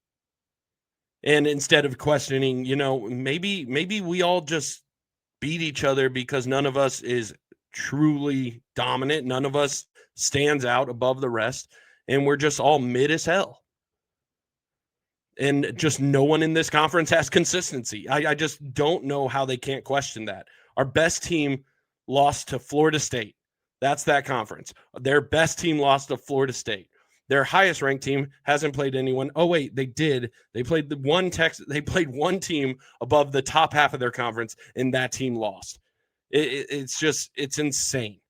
And instead of questioning, you know, maybe we all just beat each other because none of us is truly dominant. None of us stands out above the rest. And we're just all mid as hell. And just no one in this conference has consistency. I just don't know how they can't question that. Our best team lost to Florida State. That's that conference. Their best team lost to Florida State. Their highest ranked team hasn't played anyone. Oh, wait, they did. They played They played one team above the top half of their conference, and that team lost. It's insane.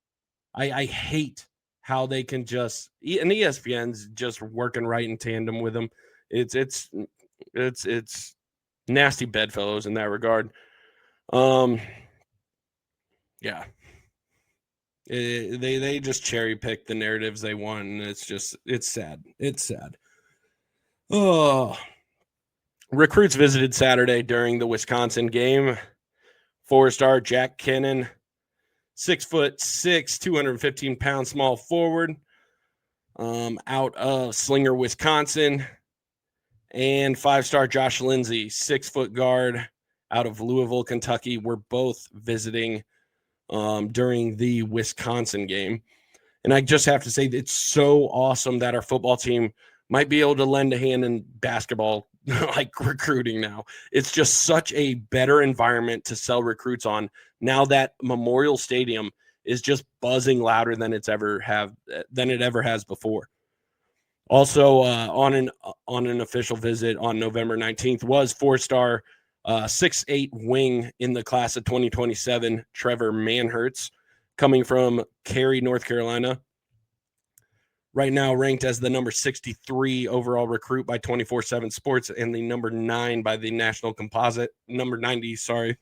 I hate how they can just, and ESPN's just working right in tandem with them. It's nasty bedfellows in that regard. Yeah. They just cherry pick the narratives they want, and it's sad. It's sad. Oh, recruits visited Saturday during the Wisconsin game. 4-star Jack Kennan, 6'6", 215-pound small forward, out of Slinger, Wisconsin, and 5-star Josh Lindsay, 6-foot guard, out of Louisville, Kentucky, were both visiting during the Wisconsin game. And I just have to say, it's so awesome that our football team might be able to lend a hand in basketball, like recruiting now. It's just such a better environment to sell recruits on now that Memorial Stadium is just buzzing louder than it ever has before. Also, on an official visit on November 19th was 4-star 6'8" wing in the class of 2027, Trevor Manhertz, coming from Cary, North Carolina. Right now ranked as the number 63 overall recruit by 24/7 Sports and the number 9 by the National Composite. Number 90, sorry.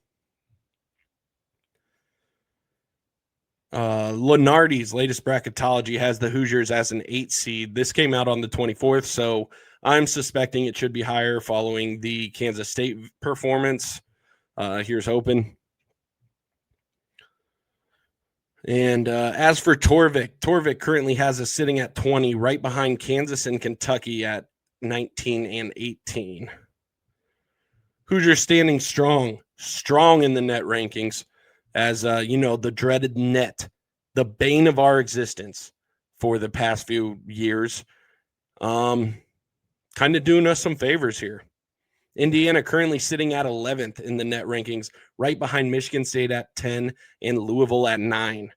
Lenardi's latest bracketology has the Hoosiers as an 8 seed. This came out on the 24th, so I'm suspecting it should be higher following the Kansas State performance. Here's hoping. And as for Torvik currently has us sitting at 20, right behind Kansas and Kentucky at 19 and 18. Hoosiers standing strong in the net rankings as, the dreaded net, the bane of our existence for the past few years. Kind of doing us some favors here. Indiana currently sitting at 11th in the net rankings, right behind Michigan State at 10 and Louisville at 9.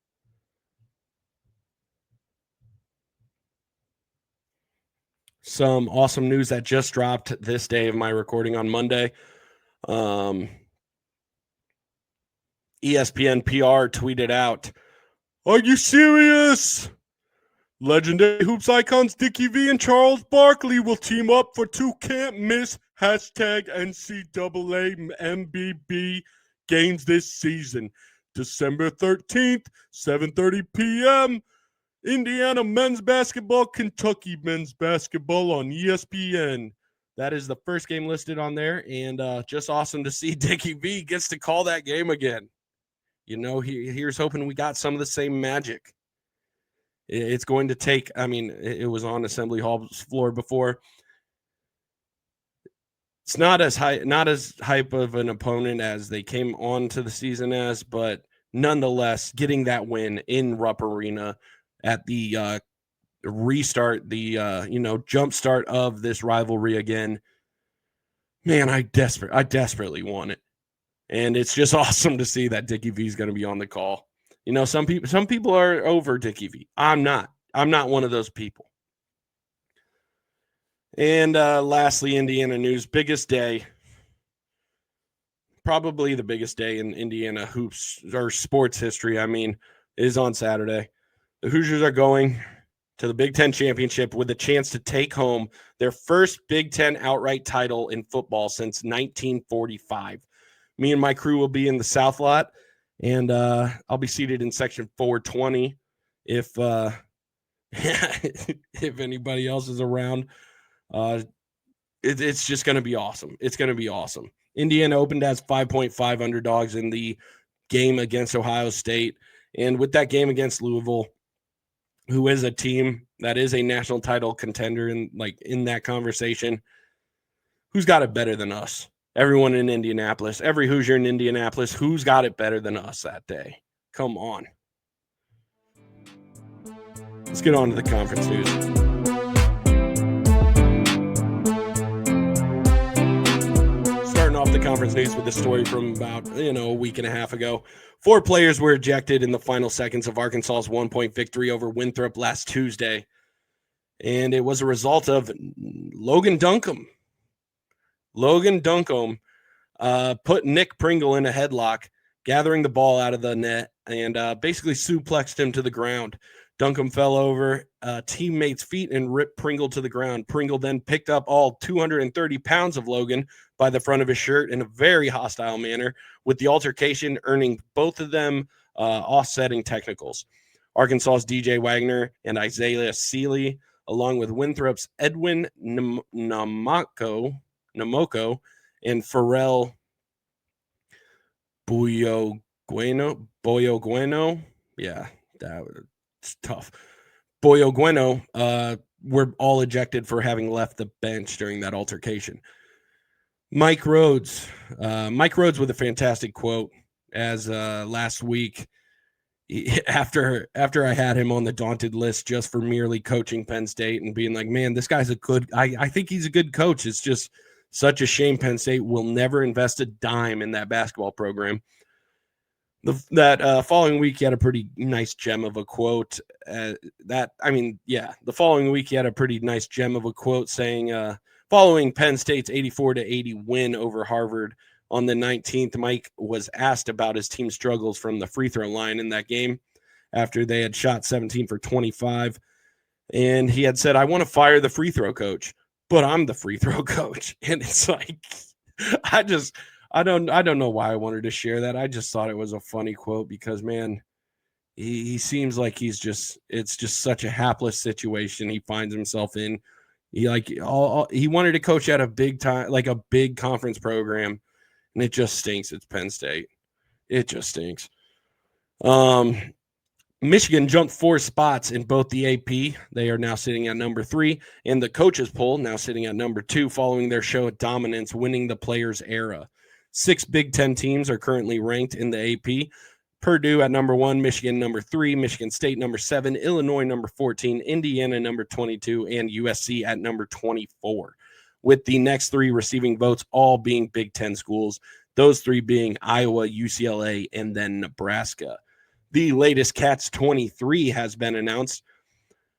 Some awesome news that just dropped this day of my recording on Monday. ESPN PR tweeted out, "Are you serious? Legendary Hoops icons Dickie V and Charles Barkley will team up for 2 can't-miss #NCAA MBB games this season. December 13th, 7:30 p.m., Indiana men's basketball, Kentucky men's basketball on ESPN." That is the first game listed on there, and just awesome to see Dickie V gets to call that game again. Here's hoping we got some of the same magic. It's going to take, it was on Assembly Hall's floor before. It's not as hype of an opponent as they came on to the season as, but nonetheless, getting that win in Rupp Arena at the restart, the jump start of this rivalry again. Man, I desperately want it. And it's just awesome to see that Dickie V is going to be on the call. Some people are over Dickie V. I'm not one of those people. And lastly, Indiana news, biggest day, probably the biggest day in Indiana hoops or sports history, is on Saturday. The Hoosiers are going to the Big Ten Championship with a chance to take home their first Big Ten outright title in football since 1945. Me and my crew will be in the South Lot, and I'll be seated in section 420 if if anybody else is around. It's just going to be awesome. It's going to be awesome. Indiana opened as 5.5 underdogs in the game against Ohio State. And with that game against Louisville, who is a team that is a national title contender in that conversation, who's got it better than us? Everyone in Indianapolis, every Hoosier in Indianapolis, who's got it better than us that day? Come on. Let's get on to the conference news. Starting off the conference news with a story from about, a week and a half ago. 4 players were ejected in the final seconds of Arkansas's 1-point victory over Winthrop last Tuesday. And it was a result of Logan Duncombe. Logan Duncombe put Nick Pringle in a headlock, gathering the ball out of the net, and basically suplexed him to the ground. Duncombe fell over teammates' feet and ripped Pringle to the ground. Pringle then picked up all 230 pounds of Logan by the front of his shirt in a very hostile manner, with the altercation earning both of them offsetting technicals. Arkansas's DJ Wagner and Isaiah Seeley, along with Winthrop's Edwin Namoko and Pharrell Boyogueno. Yeah, it's tough. Boyogueno were all ejected for having left the bench during that altercation. Mike Rhodes with a fantastic quote as last week after I had him on the Daunted list just for merely coaching Penn State and being like, man, this guy's I think he's a good coach. It's just such a shame Penn State will never invest a dime in that basketball program. That following week, he had a pretty nice gem of a quote. The following week, he had a pretty nice gem of a quote saying, following Penn State's 84-80 win over Harvard on the 19th, Mike was asked about his team's struggles from the free throw line in that game after they had shot 17 for 25. And he had said, I want to fire the free throw coach, but I'm the free throw coach. And it's like, I don't know why I wanted to share that. I just thought it was a funny quote because, man, he seems like it's just such a hapless situation he finds himself in. He wanted to coach at a big time, like a big conference program, and it just stinks. It's Penn State. It just stinks. Michigan jumped 4 spots in both the AP. They are now sitting at number 3, and the coaches poll now sitting at number 2 following their show of dominance, winning the Players era. 6 Big Ten teams are currently ranked in the AP. Purdue at number 1, Michigan number 3, Michigan State number 7, Illinois number 14, Indiana number 22, and USC at number 24, with the next 3 receiving votes all being Big Ten schools, those 3 being Iowa, UCLA, and then Nebraska. The latest Cats 23 has been announced,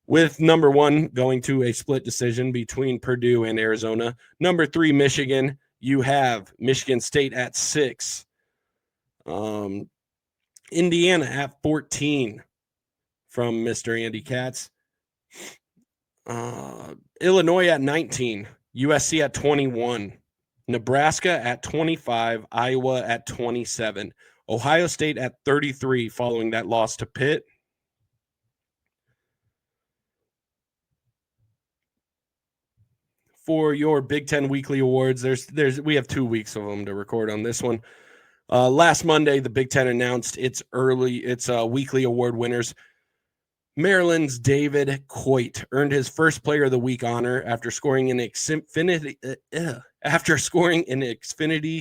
with number 1 going to a split decision between Purdue and Arizona. Number 3, Michigan. You have Michigan State at 6. Indiana at 14 from Mr. Andy Katz. Illinois at 19. USC at 21. Nebraska at 25. Iowa at 27. Ohio State at 33 following that loss to Pitt. For your Big Ten Weekly Awards, we have 2 weeks of them to record on this one. Last Monday, the Big Ten announced its weekly award winners. Maryland's David Coit earned his first Player of the Week honor after scoring an Xfinity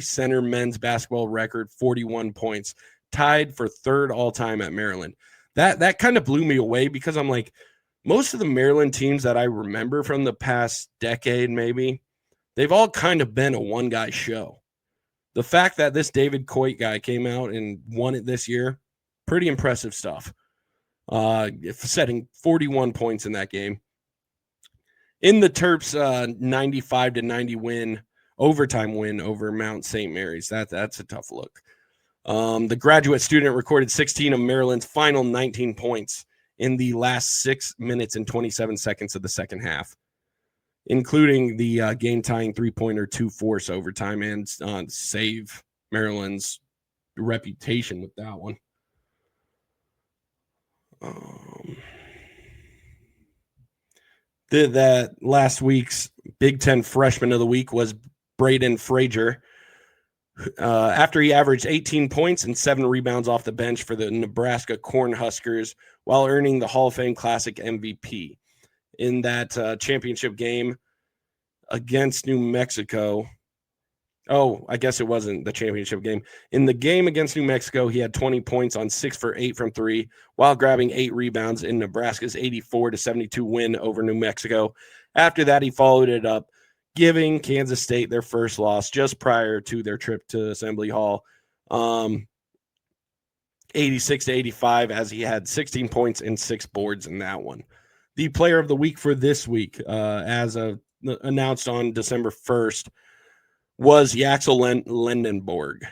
Center men's basketball record 41 points, tied for 3rd all time at Maryland. That kind of blew me away because I'm like, most of the Maryland teams that I remember from the past decade, maybe, they've all kind of been a one-guy show. The fact that this David Coit guy came out and won it this year, pretty impressive stuff. Setting 41 points in that game. In the Terps' 95-90 overtime win over Mount St. Mary's. That's a tough look. The graduate student recorded 16 of Maryland's final 19 points in the last 6 minutes and 27 seconds of the second half, including the game-tying three-pointer to force overtime and save Maryland's reputation with that one. That last week's Big Ten Freshman of the Week was Braden Frazier. After he averaged 18 points and 7 rebounds off the bench for the Nebraska Cornhuskers while earning the Hall of Fame Classic MVP. In that championship game against New Mexico. Oh, I guess it wasn't the championship game. In the game against New Mexico, he had 20 points on 6 for 8 from 3 while grabbing 8 rebounds in Nebraska's 84-72 win over New Mexico. After that, he followed it up, giving Kansas State their first loss just prior to their trip to Assembly Hall, 86-85, as he had 16 points and 6 boards in that one. The player of the week for this week, as announced on December 1st, was Yaxel Lendenborg.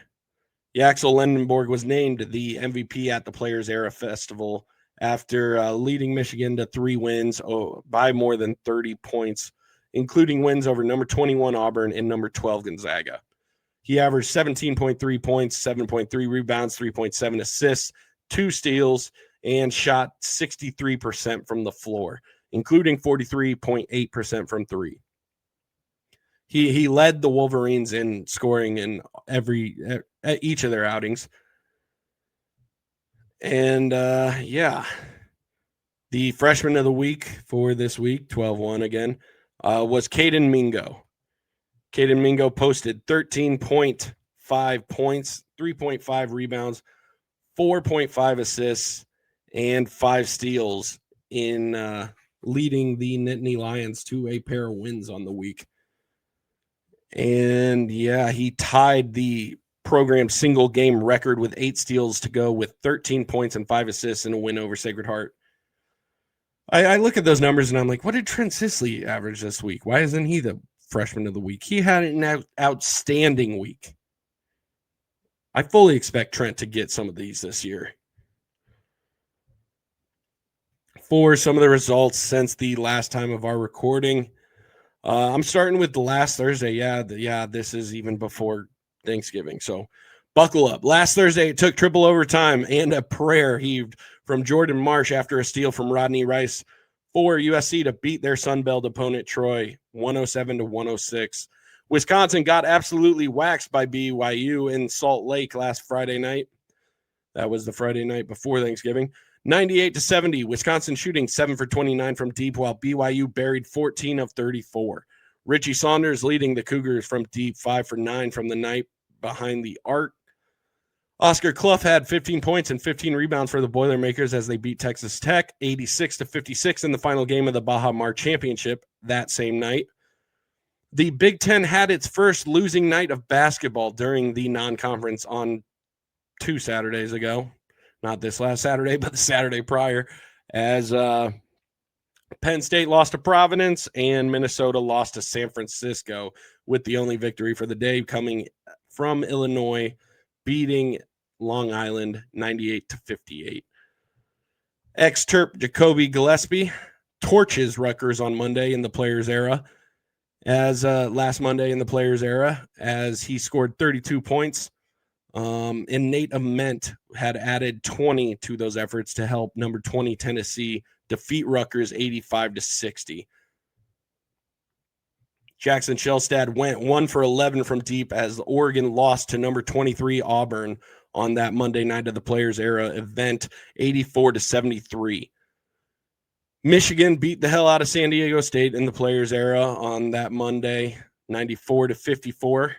Yaxel Lendenborg was named the MVP at the Players Era Festival after leading Michigan to 3 wins by more than 30 points, including wins over number 21 Auburn and number 12 Gonzaga. He averaged 17.3 points, 7.3 rebounds, 3.7 assists, 2 steals, and shot 63% from the floor, including 43.8% from 3. He led the Wolverines in scoring in each of their outings. And the freshman of the week for this week, 12-1 again, was Caden Mingo. Caden Mingo posted 13.5 points, 3.5 rebounds, 4.5 assists, and 5 steals in leading the Nittany Lions to a pair of wins on the week. And he tied the program single game record with 8 steals to go with 13 points and 5 assists in a win over Sacred Heart. I look at those numbers and I'm like, what did Trent Sisley average this week? Why isn't he the freshman of the week? He had an outstanding week. I fully expect Trent to get some of these this year. For some of the results since the last time of our recording, I'm starting with the last Thursday. This is even before Thanksgiving, so buckle up. Last Thursday, it took triple overtime and a prayer heaved from Jordan Marsh after a steal from Rodney Rice for USC to beat their Sunbelt opponent, Troy, 107-106. Wisconsin got absolutely waxed by BYU in Salt Lake last Friday night. That was the Friday night before Thanksgiving. 98-70, Wisconsin shooting 7 for 29 from deep, while BYU buried 14 of 34. Richie Saunders leading the Cougars from deep, 5 for 9 from the night behind the arc. Oscar Clough had 15 points and 15 rebounds for the Boilermakers as they beat Texas Tech 86-56 in the final game of the Baja Mar Championship that same night. The Big Ten had its first losing night of basketball during the non-conference on 2 Saturdays ago. Not this last Saturday, but the Saturday prior, as Penn State lost to Providence and Minnesota lost to San Francisco, with the only victory for the day coming from Illinois, beating Long Island 98-58. Ex-Terp Jacoby Gillespie torches Rutgers on Monday in the Players Era, as last Monday in the Players Era, as he scored 32 points. And Nate Ament had added 20 to those efforts to help number 20 Tennessee defeat Rutgers 85-60. Jackson Shellstad went 1 for 11 from deep as Oregon lost to number 23 Auburn on that Monday night of the Players Era event, 84-73. Michigan beat the hell out of San Diego State in the Players Era on that Monday, 94-54.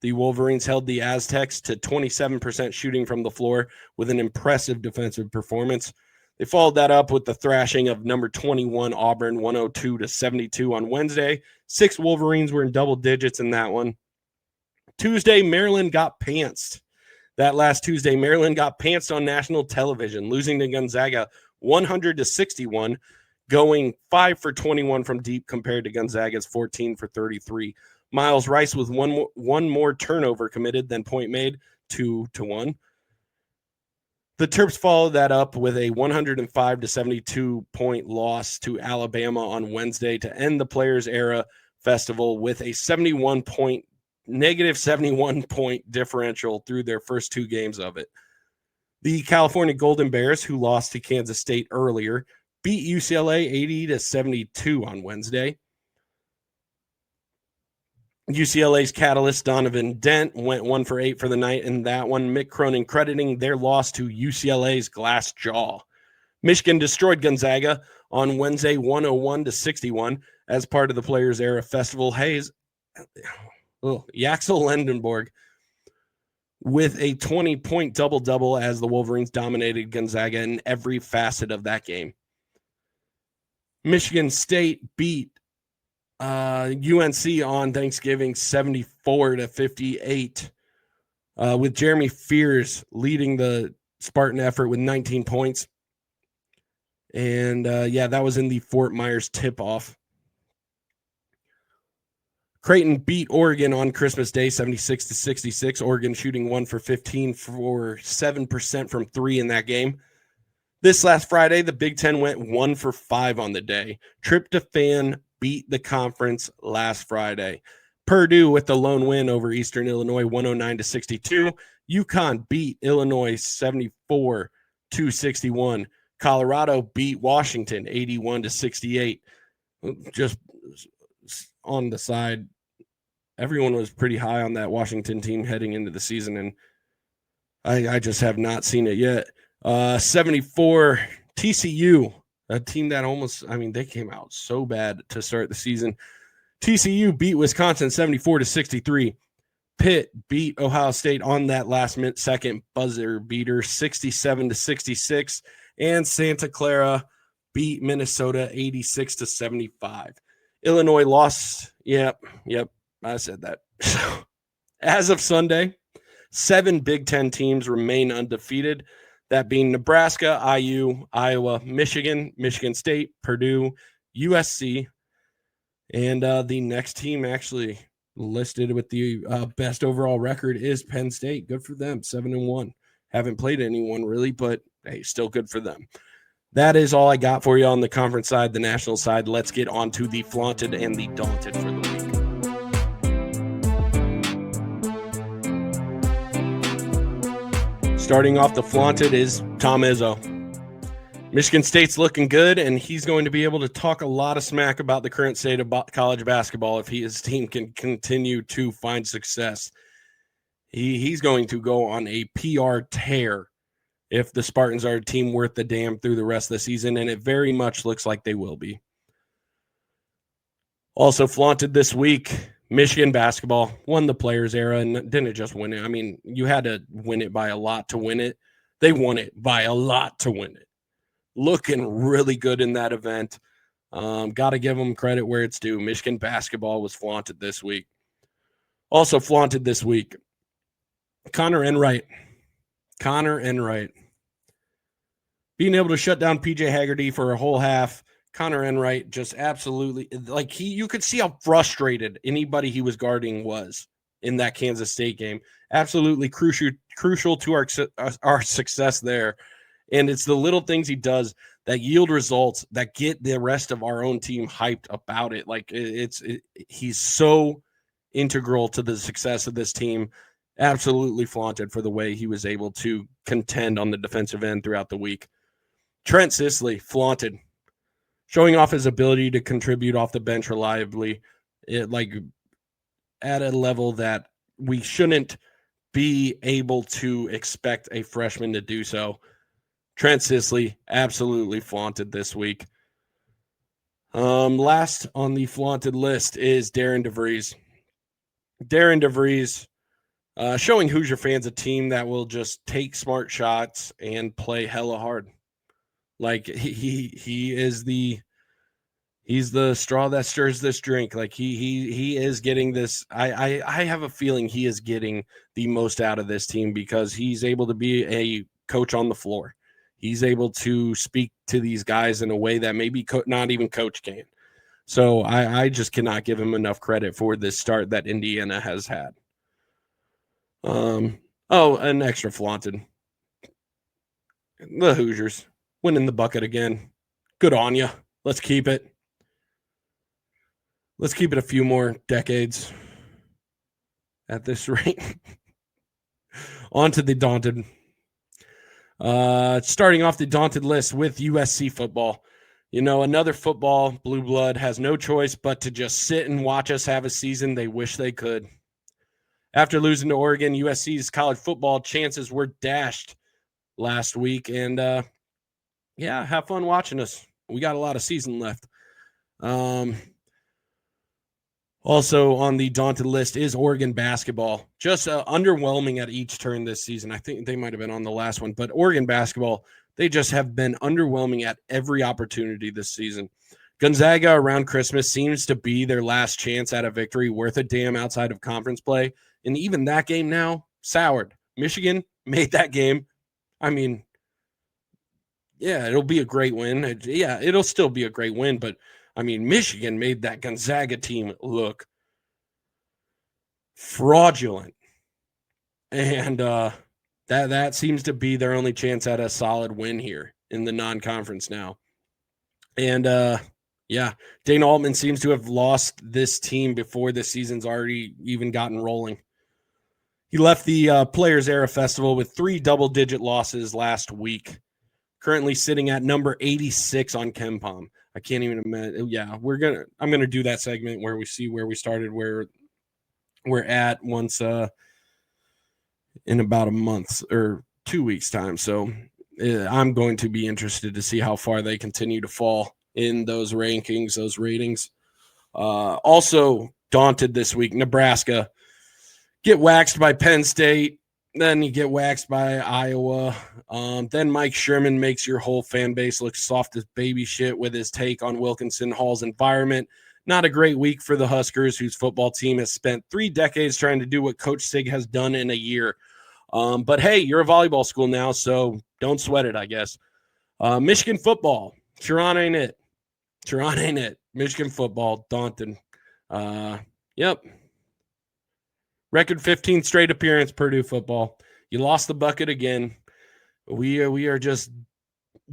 The Wolverines held the Aztecs to 27% shooting from the floor with an impressive defensive performance. They followed that up with the thrashing of number 21 Auburn, 102-72 on Wednesday. 6 Wolverines were in double digits in that one. Tuesday, Maryland got pantsed. That last Tuesday, Maryland got pantsed on national television, losing to Gonzaga 100-61, going 5 for 21 from deep compared to Gonzaga's 14 for 33. Miles Rice with one more turnover committed than point made, 2-1. The Terps followed that up with a 105-72 point loss to Alabama on Wednesday to end the Players Era Festival with a negative 71 point differential through their first 2 games of it. The California Golden Bears, who lost to Kansas State earlier, beat UCLA 80-72 on Wednesday. UCLA's catalyst, Donovan Dent, went 1 for 8 for the night in that one. Mick Cronin crediting their loss to UCLA's glass jaw. Michigan destroyed Gonzaga on Wednesday 101-61 as part of the Players Era Festival. Yaxel Lendenborg with a 20-point double-double as the Wolverines dominated Gonzaga in every facet of that game. Michigan State beat UNC on Thanksgiving 74-58 with Jeremy Fears leading the Spartan effort with 19 points. And that was in the Fort Myers tip-off. Creighton beat Oregon on Christmas Day 76-66. Oregon shooting 1 for 15 for 7% from 3 in that game. This last Friday, the Big Ten went 1 for 5 on the day. Tryptophan beat the conference last Friday. Purdue with the lone win over Eastern Illinois 109-62. UConn beat Illinois 74-61. Colorado beat Washington 81-68. Just on the side, everyone was pretty high on that Washington team heading into the season, and I just have not seen it yet. 74 TCU, a team that they came out so bad to start the season. TCU beat Wisconsin 74-63. Pitt beat Ohio State on that last-minute second buzzer beater 67-66. And Santa Clara beat Minnesota 86-75. Illinois lost. Yep, I said that. As of Sunday, 7 Big Ten teams remain undefeated, that being Nebraska, IU, Iowa, Michigan, Michigan State, Purdue, USC, and the next team actually listed with the best overall record is Penn State. Good for them, 7-1. Haven't played anyone really, but hey, still good for them. That is all I got for you on the conference side, the national side. Let's get on to the Flaunted and the Daunted for the week. Starting off the Flaunted is Tom Izzo. Michigan State's looking good, and he's going to be able to talk a lot of smack about the current state of college basketball if his team can continue to find success. He's going to go on a PR tear if the Spartans are a team worth the damn through the rest of the season, and it very much looks like they will be. Also Flaunted this week, Michigan basketball won the Players Era and didn't just win it. I mean, you had to win it by a lot to win it. They won it by a lot to win it. Looking really good in that event. Got to give them credit where it's due. Michigan basketball was flaunted this week. Also flaunted this week, Connor Enright. Being able to shut down PJ Haggerty for a whole half. Connor Enright just absolutely, you could see how frustrated anybody he was guarding was in that Kansas State game. Absolutely crucial to our success there. And it's the little things he does that yield results that get the rest of our own team hyped about it. He's so integral to the success of this team. Absolutely flaunted for the way he was able to contend on the defensive end throughout the week. Trent Sisley, flaunted, showing off his ability to contribute off the bench reliably, at a level that we shouldn't be able to expect a freshman to do so. Trent Sisley, absolutely flaunted this week. Last on the flaunted list is Darren DeVries. Darren DeVries, showing Hoosier fans a team that will just take smart shots and play hella hard. He's the straw that stirs this drink. He is getting this. I have a feeling he is getting the most out of this team because he's able to be a coach on the floor. He's able to speak to these guys in a way that maybe not even coach can. So I just cannot give him enough credit for this start that Indiana has had. An extra flaunted. The Hoosiers winning the bucket again. Good on you. Let's keep it. Let's keep it a few more decades at this rate. On to the Daunted. Starting off the Daunted list with USC football. Another football blue blood has no choice but to just sit and watch us have a season they wish they could. After losing to Oregon, USC's college football chances were dashed last week. And, have fun watching us. We got a lot of season left. Also on the daunted list is Oregon basketball. Just underwhelming at each turn this season. I think they might have been on the last one. But Oregon basketball, they just have been underwhelming at every opportunity this season. Gonzaga around Christmas seems to be their last chance at a victory worth a damn outside of conference play. And even that game now, soured. Michigan made that game. I mean, yeah, it'll be a great win. Yeah, it'll still be a great win. But, I mean, Michigan made that Gonzaga team look fraudulent. And that seems to be their only chance at a solid win here in the non-conference now. And, Dana Altman seems to have lost this team before the season's already even gotten rolling. He left the Players Era Festival with 3 double-digit losses last week, currently sitting at number 86 on KenPom. I can't even imagine. Yeah, I'm gonna do that segment where we see where we started, where we're at once in about a month or 2 weeks time. So I'm going to be interested to see how far they continue to fall in those rankings, those ratings. Also daunted this week, Nebraska get waxed by Penn State. Then you get waxed by Iowa. Then Mike Sherman makes your whole fan base look soft as baby shit with his take on Wilkinson Hall's environment. Not a great week for the Huskers, whose football team has spent 3 decades trying to do what Coach Sig has done in a year. But hey, you're a volleyball school now, so don't sweat it, I guess. Michigan football. Chiron ain't it. Chiron ain't it. Michigan football, daunting. Yep. Record 15 straight appearance, Purdue football. You lost the bucket again. We are just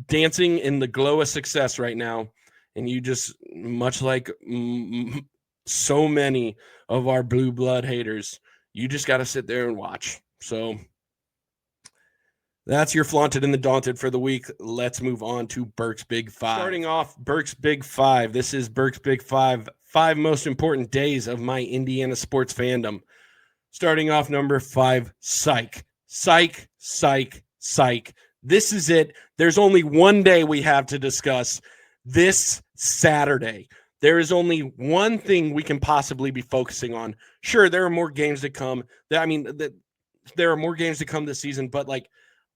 dancing in the glow of success right now. And you just, much like so many of our blue blood haters, you just got to sit there and watch. So that's your Flaunted and the Daunted for the week. Let's move on to Burke's Big Five. Starting off, Burke's Big Five. This is Burke's Big Five. 5 most important days of my Indiana sports fandom. Starting off number 5, psych. Psych, psych, psych. This is it. There's only one day we have to discuss this Saturday. There is only one thing we can possibly be focusing on. Sure, there are more games to come. There are more games to come this season, but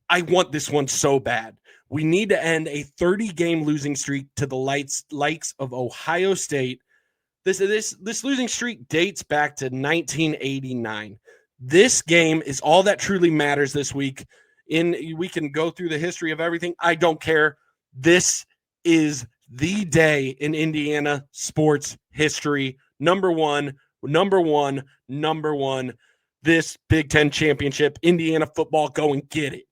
I want this one so bad. We need to end a 30-game losing streak to the likes of Ohio State. This losing streak dates back to 1989. This game is all that truly matters this week. We can go through the history of everything. I don't care. This is the day in Indiana sports history. Number one. This Big Ten championship, Indiana football, go and get it.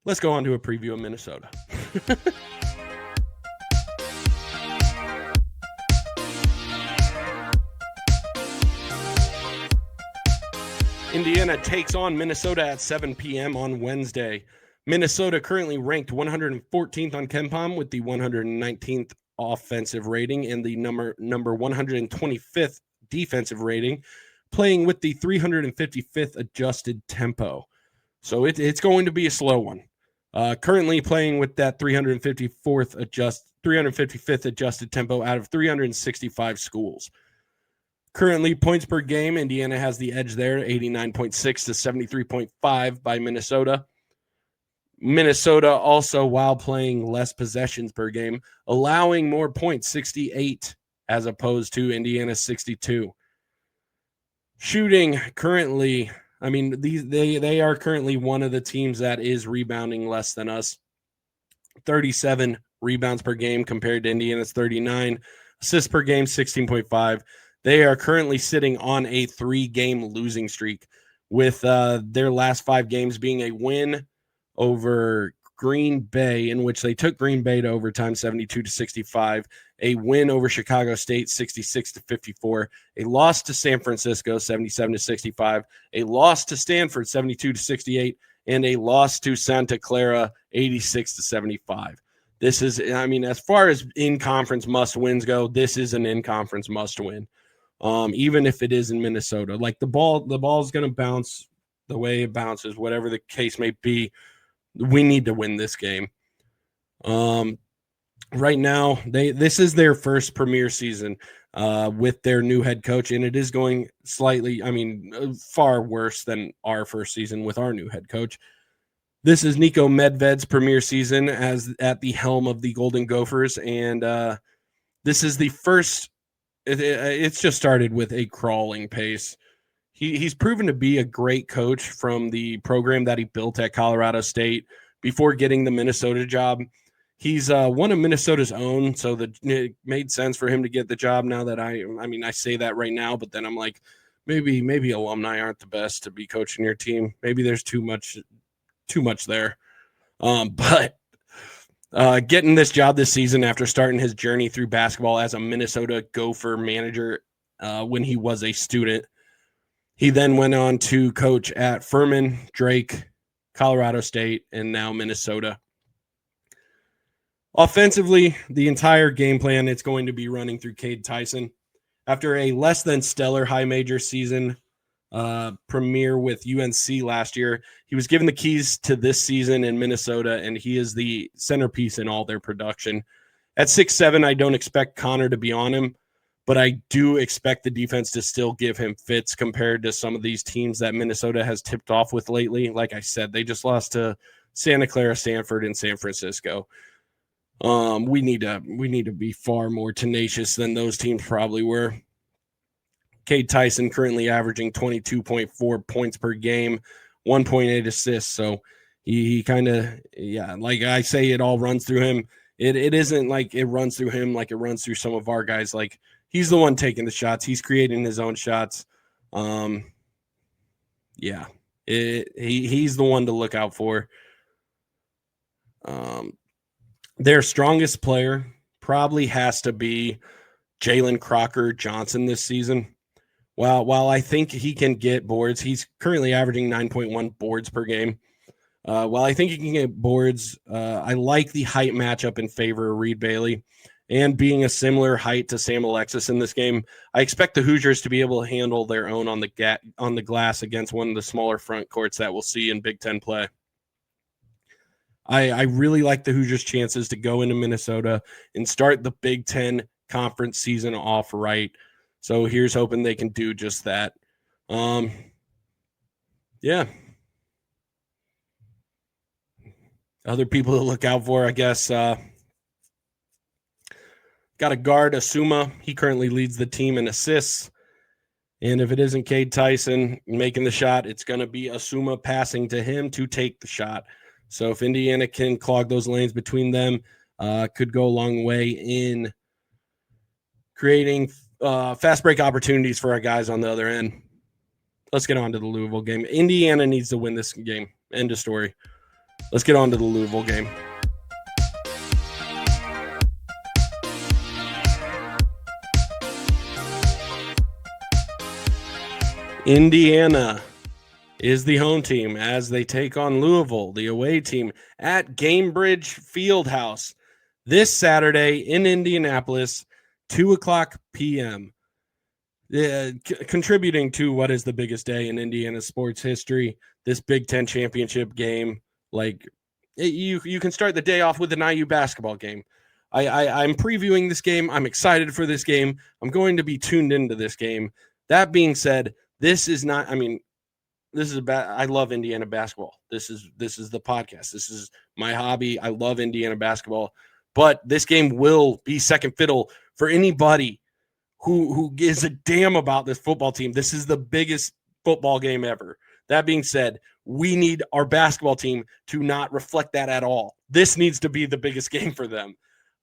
Let's go on to a preview of Minnesota. Indiana takes on Minnesota at 7 p.m. on Wednesday. Minnesota currently ranked 114th on KenPom with the 119th offensive rating and the number 125th defensive rating, playing with the 355th adjusted tempo. So it's going to be a slow one. Currently playing with that 355th adjusted tempo out of 365 schools. Currently, points per game, Indiana has the edge there, 89.6 to 73.5 by Minnesota. Minnesota also, while playing less possessions per game, allowing more points, 68, as opposed to Indiana's 62. Shooting currently, they are currently one of the teams that is rebounding less than us. 37 rebounds per game compared to Indiana's 39. Assists per game, 16.5. They are currently sitting on a 3-game losing streak, with their last 5 games being a win over Green Bay, in which they took Green Bay to overtime, 72-65, a win over Chicago State, 66-54, a loss to San Francisco, 77-65, a loss to Stanford, 72-68, and a loss to Santa Clara 86-75. This is, I mean, as far as in-conference must-wins go, this is an in-conference must-win. Even if it is in Minnesota. Like the ball is going to bounce the way it bounces, whatever the case may be. We need to win this game. Right now, this is their first premier season with their new head coach, and it is going slightly, I mean, far worse than our first season with our new head coach. This is Nico Medved's premier season as at the helm of the Golden Gophers, and this is the first. It's just started with a crawling pace. He's proven to be a great coach from the program that he built at Colorado State before getting the Minnesota job. He's one of Minnesota's own, so it made sense for him to get the job. Now that I say that right now, but then I'm like, maybe alumni aren't the best to be coaching your team. Maybe there's too much there. But getting this job this season after starting his journey through basketball as a Minnesota Gopher manager when he was a student. He then went on to coach at Furman, Drake, Colorado State, and now Minnesota. Offensively, the entire game plan, it's going to be running through Cade Tyson. After a less than stellar high major season premiere with UNC last year, he was given the keys to this season in Minnesota, and he is the centerpiece in all their production. At 6'7", I don't expect Connor to be on him, but I do expect the defense to still give him fits compared to some of these teams that Minnesota has tipped off with lately. Like I said, they just lost to Santa Clara, Stanford, and San Francisco. We need to be far more tenacious than those teams probably were. Cade Tyson currently averaging 22.4 points per game, 1.8 assists. So he kind of, like I say, it all runs through him. It isn't like it runs through him like it runs through some of our guys. Like he's the one taking the shots. He's creating his own shots. He's the one to look out for. Their strongest player probably has to be Jalen Crocker Johnson this season. While I think he can get boards, he's currently averaging 9.1 boards per game. While I think he can get boards, I like the height matchup in favor of Reed Bailey. And being a similar height to Sam Alexis in this game, I expect the Hoosiers to be able to handle their own on the glass against one of the smaller front courts that we'll see in Big Ten play. I really like the Hoosiers' chances to go into Minnesota and start the Big Ten conference season off right. So here's hoping they can do just that. Other people to look out for, I guess. Got a guard, Asuma. He currently leads the team in assists. And if it isn't Cade Tyson making the shot, it's going to be Asuma passing to him to take the shot. So if Indiana can clog those lanes between them, could go a long way in creating fast break opportunities for our guys on the other end. Let's get on to the Louisville game. Indiana needs to win this game. End of story. Let's get on to the Louisville game. Indiana is the home team as they take on Louisville, the away team, at Gamebridge Fieldhouse this Saturday in Indianapolis, 2:00 p.m. Contributing to what is the biggest day in Indiana sports history, this Big Ten championship game. You can start the day off with an IU basketball game. I'm previewing this game. I'm excited for this game. I'm going to be tuned into this game. That being said, this is not, this is I love Indiana basketball. This is the podcast. This is my hobby. I love Indiana basketball, but this game will be second fiddle for anybody who gives a damn about this football team. This is the biggest football game ever. That being said, we need our basketball team to not reflect that at all. This needs to be the biggest game for them.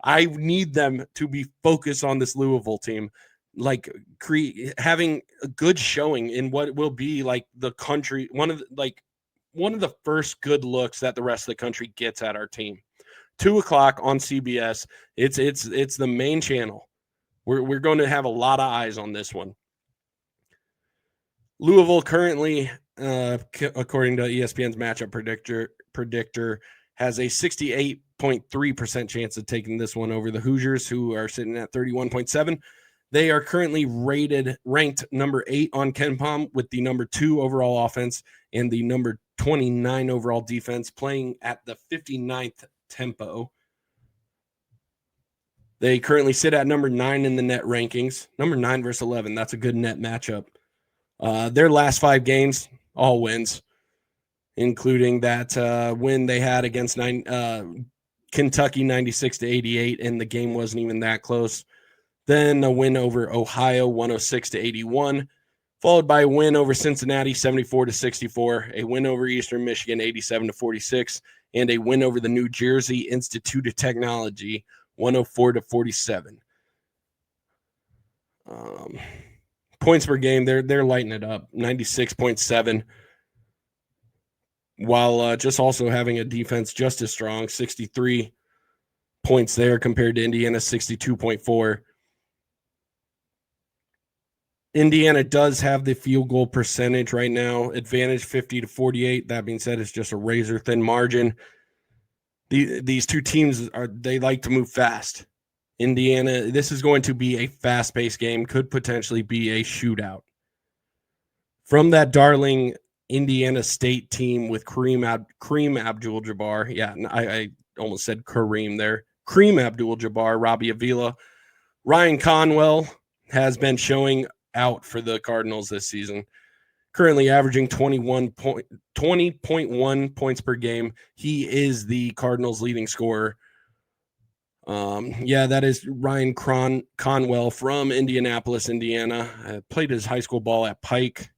I need them to be focused on this Louisville team, having a good showing in what will be like the country, one of the first good looks that the rest of the country gets at our team. 2:00 on CBS. It's the main channel. We're going to have a lot of eyes on this one. Louisville currently according to ESPN's matchup predictor, has a 68.3% chance of taking this one over the Hoosiers, who are sitting at 31.7. They are currently ranked number 8 on KenPom with the number 2 overall offense and the number 29 overall defense, playing at the 59th tempo. They currently sit at number 9 in the net rankings. Number 9 versus 11. That's a good net matchup. Their last 5 games, all wins, including that win they had against Kentucky 96-88, and the game wasn't even that close. Then a win over Ohio 106-81, followed by a win over Cincinnati 74-64, a win over Eastern Michigan 87-46, and a win over the New Jersey Institute of Technology 104-47. Points per game, they're lighting it up, 96.7, while just also having a defense just as strong, 63 points there compared to Indiana's 62.4. Indiana does have the field goal percentage right now, advantage 50-48. That being said, it's just a razor thin margin. These two teams they like to move fast. Indiana, this is going to be a fast-paced game, could potentially be a shootout. From that darling Indiana State team with Kareem Abdul-Jabbar, yeah, I almost said Kareem there. Kareem Abdul-Jabbar, Robbie Avila, Ryan Conwell has been showing out for the Cardinals this season, currently averaging 20.1 points per game. He is the Cardinals' leading scorer. That is Ryan Conwell from Indianapolis, Indiana. Played his high school ball at Pike.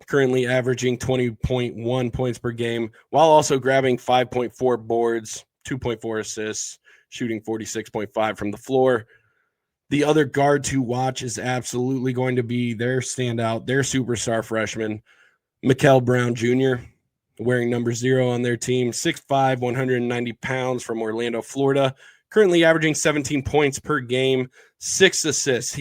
Currently averaging 20.1 points per game, while also grabbing 5.4 boards, 2.4 assists, shooting 46.5 from the floor. The other guard to watch is absolutely going to be their standout, their superstar freshman, Mikel Brown Jr., wearing number 0 on their team, 6'5", 190 pounds from Orlando, Florida, currently averaging 17 points per game, 6 assists.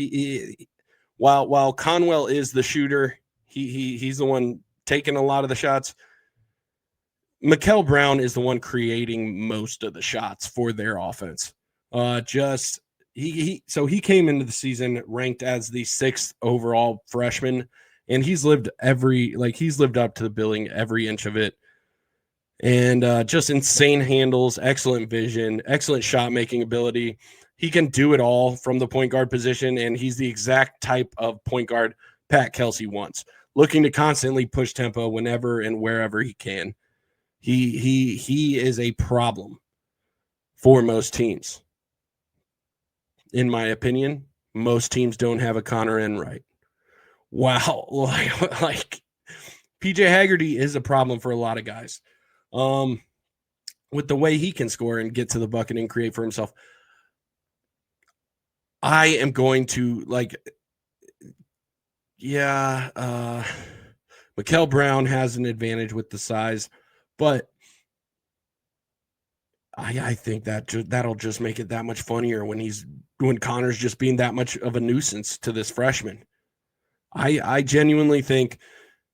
While Conwell is the shooter, he's the one taking a lot of the shots. Mikel Brown is the one creating most of the shots for their offense. He came into the season ranked as the 6th overall freshman, and he's lived up to the billing every inch of it. And just insane handles, excellent vision, excellent shot making ability. He can do it all from the point guard position, and he's the exact type of point guard Pat Kelsey wants, looking to constantly push tempo whenever and wherever he can. He is a problem for most teams. In my opinion, most teams don't have a Connor Enright. Wow, like PJ Haggerty is a problem for a lot of guys. With the way he can score and get to the bucket and create for himself, I am going to Mikel Brown has an advantage with the size, but I think that'll just make it that much funnier when Connor's just being that much of a nuisance to this freshman. I genuinely think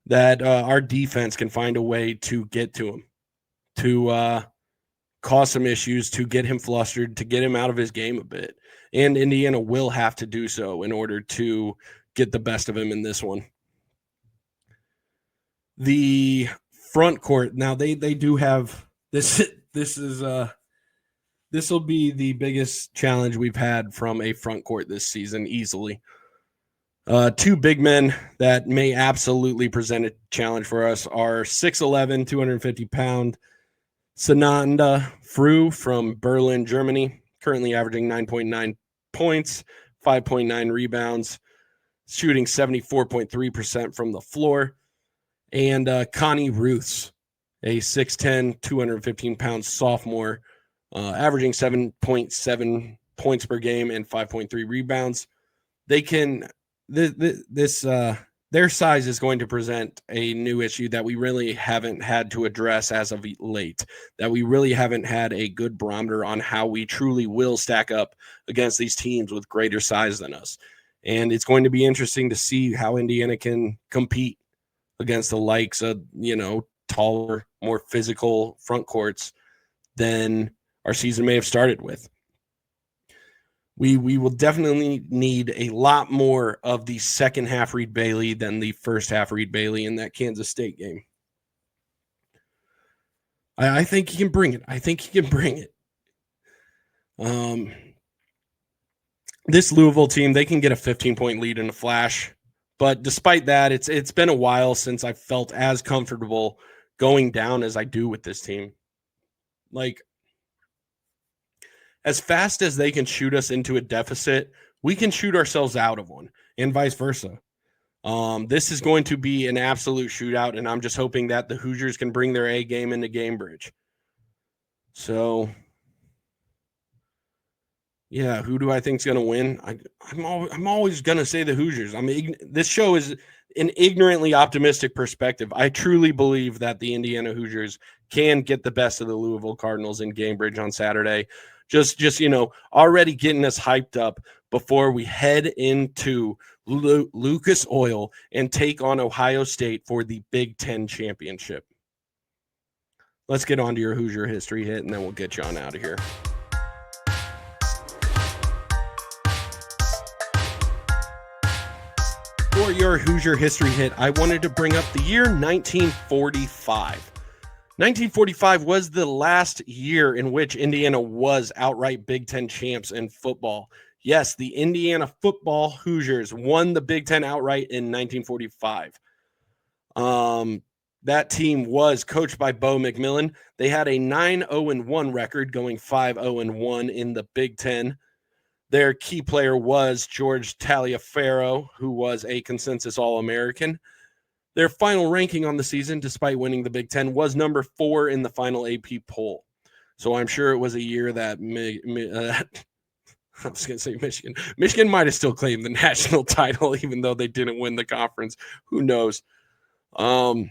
that our defense can find a way to get to him, to cause some issues, to get him flustered, to get him out of his game a bit. And Indiana will have to do so in order to get the best of him in this one. The front court, now they do have this. This will be the biggest challenge we've had from a front court this season, easily. 2 big men that may absolutely present a challenge for us are 6'11", 250-pound Sananda Fru from Berlin, Germany, currently averaging 9.9 points, 5.9 rebounds, shooting 74.3% from the floor, and Connie Ruths, a 6'10", 215-pound sophomore, averaging 7.7 points per game and 5.3 rebounds. They can their size is going to present a new issue that we really haven't had to address as of late, that we really haven't had a good barometer on how we truly will stack up against these teams with greater size than us. And it's going to be interesting to see how Indiana can compete against the likes of, taller, more physical front courts than our season may have started with. We will definitely need a lot more of the second half Reed Bailey than the first half Reed Bailey in that Kansas State game. I think he can bring it. This Louisville team, they can get a 15-point lead in a flash. But despite that, it's been a while since I felt as comfortable going down as I do with this team. Like, as fast as they can shoot us into a deficit, we can shoot ourselves out of one, and vice versa. This is going to be an absolute shootout, and I'm just hoping that the Hoosiers can bring their A game into Gamebridge. So, yeah, who do I think is going to win? I'm always going to say the Hoosiers. This show is an ignorantly optimistic perspective. I truly believe that the Indiana Hoosiers can get the best of the Louisville Cardinals in Gamebridge on Saturday. Just already getting us hyped up before we head into Lucas Oil and take on Ohio State for the Big Ten championship. Let's get on to your Hoosier History Hit, and then we'll get you on out of here. For your Hoosier History Hit, I wanted to bring up the year 1945. 1945 was the last year in which Indiana was outright Big Ten champs in football. Yes, the Indiana football Hoosiers won the Big Ten outright in 1945. That team was coached by Bo McMillan. They had a 9-0-1 record, going 5-0-1 in the Big Ten. Their key player was George Taliaferro, who was a consensus All-American. Their final ranking on the season, despite winning the Big Ten, was number 4 in the final AP poll. So I'm sure it was a year that I was going to say Michigan. Michigan might have still claimed the national title, even though they didn't win the conference. Who knows? So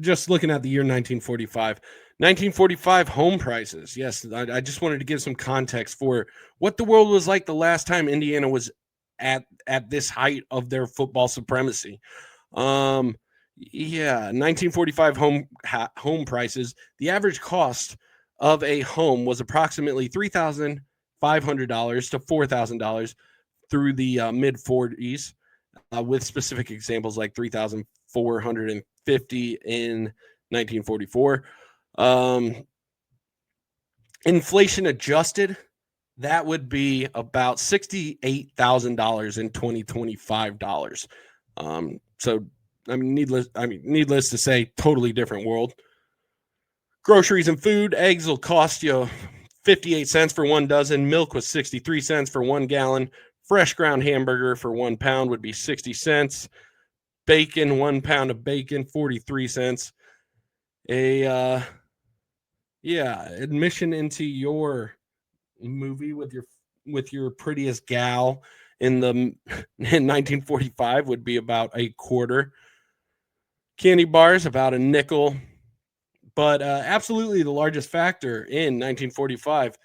just looking at the year 1945 home prices. Yes, I just wanted to give some context for what the world was like the last time Indiana was at this height of their football supremacy. 1945 home prices. The average cost of a home was approximately $3,500 to $4,000 through the mid 40s, with specific examples like $3,450 in 1944. Inflation adjusted, that would be about $68,000 in 2025 dollars. Needless to say, totally different world. Groceries and food, eggs will cost you 58 cents for 1 dozen. Milk was 63 cents for 1 gallon. Fresh ground hamburger for 1 pound would be 60 cents. Bacon, 1 pound of bacon, 43 cents. Admission into your movie with your prettiest gal in 1945 would be about a quarter. Candy bars, about a nickel. But absolutely the largest factor in 1945,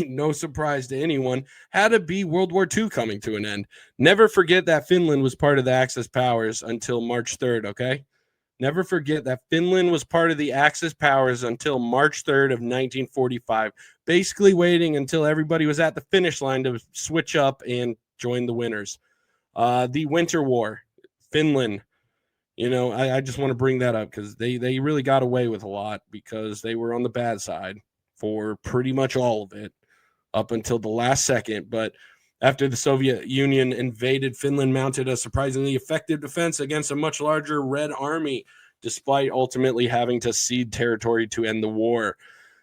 no surprise to anyone, had to be World War II coming to an end. Never forget that Finland was part of the Axis powers until March 3rd, okay? Never forget that Finland was part of the Axis powers until March 3rd of 1945, basically waiting until everybody was at the finish line to switch up and join the winners. The Winter War, Finland, I just want to bring that up because they really got away with a lot because they were on the bad side for pretty much all of it up until the last second. But after the Soviet Union invaded, Finland mounted a surprisingly effective defense against a much larger Red Army, despite ultimately having to cede territory to end the war.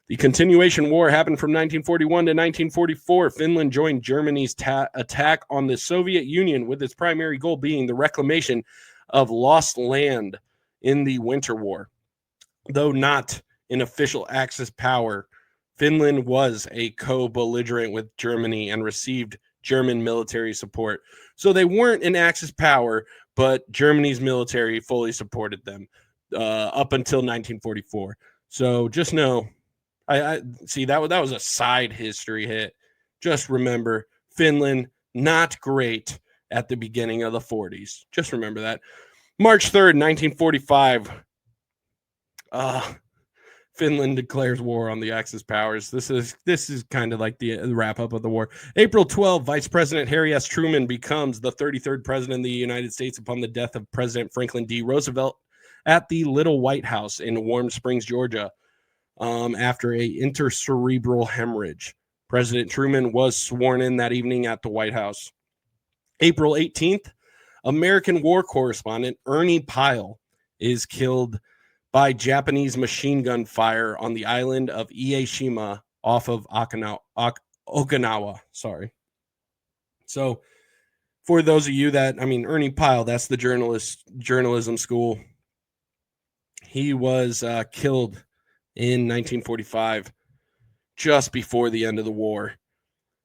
The continuation war happened from 1941 to 1944. Finland joined Germany's attack on the Soviet Union, with its primary goal being the reclamation of lost land in the Winter War. Though not an official Axis power, Finland was a co-belligerent with Germany and received German military support. So they weren't an Axis power, but Germany's military fully supported them up until 1944. So just know, I see that was a side history hit. Just remember, Finland, not great at the beginning of the 40s. Just remember that. March 3rd, 1945. Finland declares war on the Axis powers. This is kind of like the wrap up of the war. April 12, Vice President Harry S. Truman becomes the 33rd president of the United States upon the death of President Franklin D. Roosevelt at the Little White House in Warm Springs, Georgia, after a intracerebral hemorrhage. President Truman was sworn in that evening at the White House. April 18th, American war correspondent Ernie Pyle is killed by Japanese machine gun fire on the island of Ieshima off of Okinawa. Sorry. So for those of you that, Ernie Pyle, that's the journalism school. He was killed in 1945, just before the end of the war.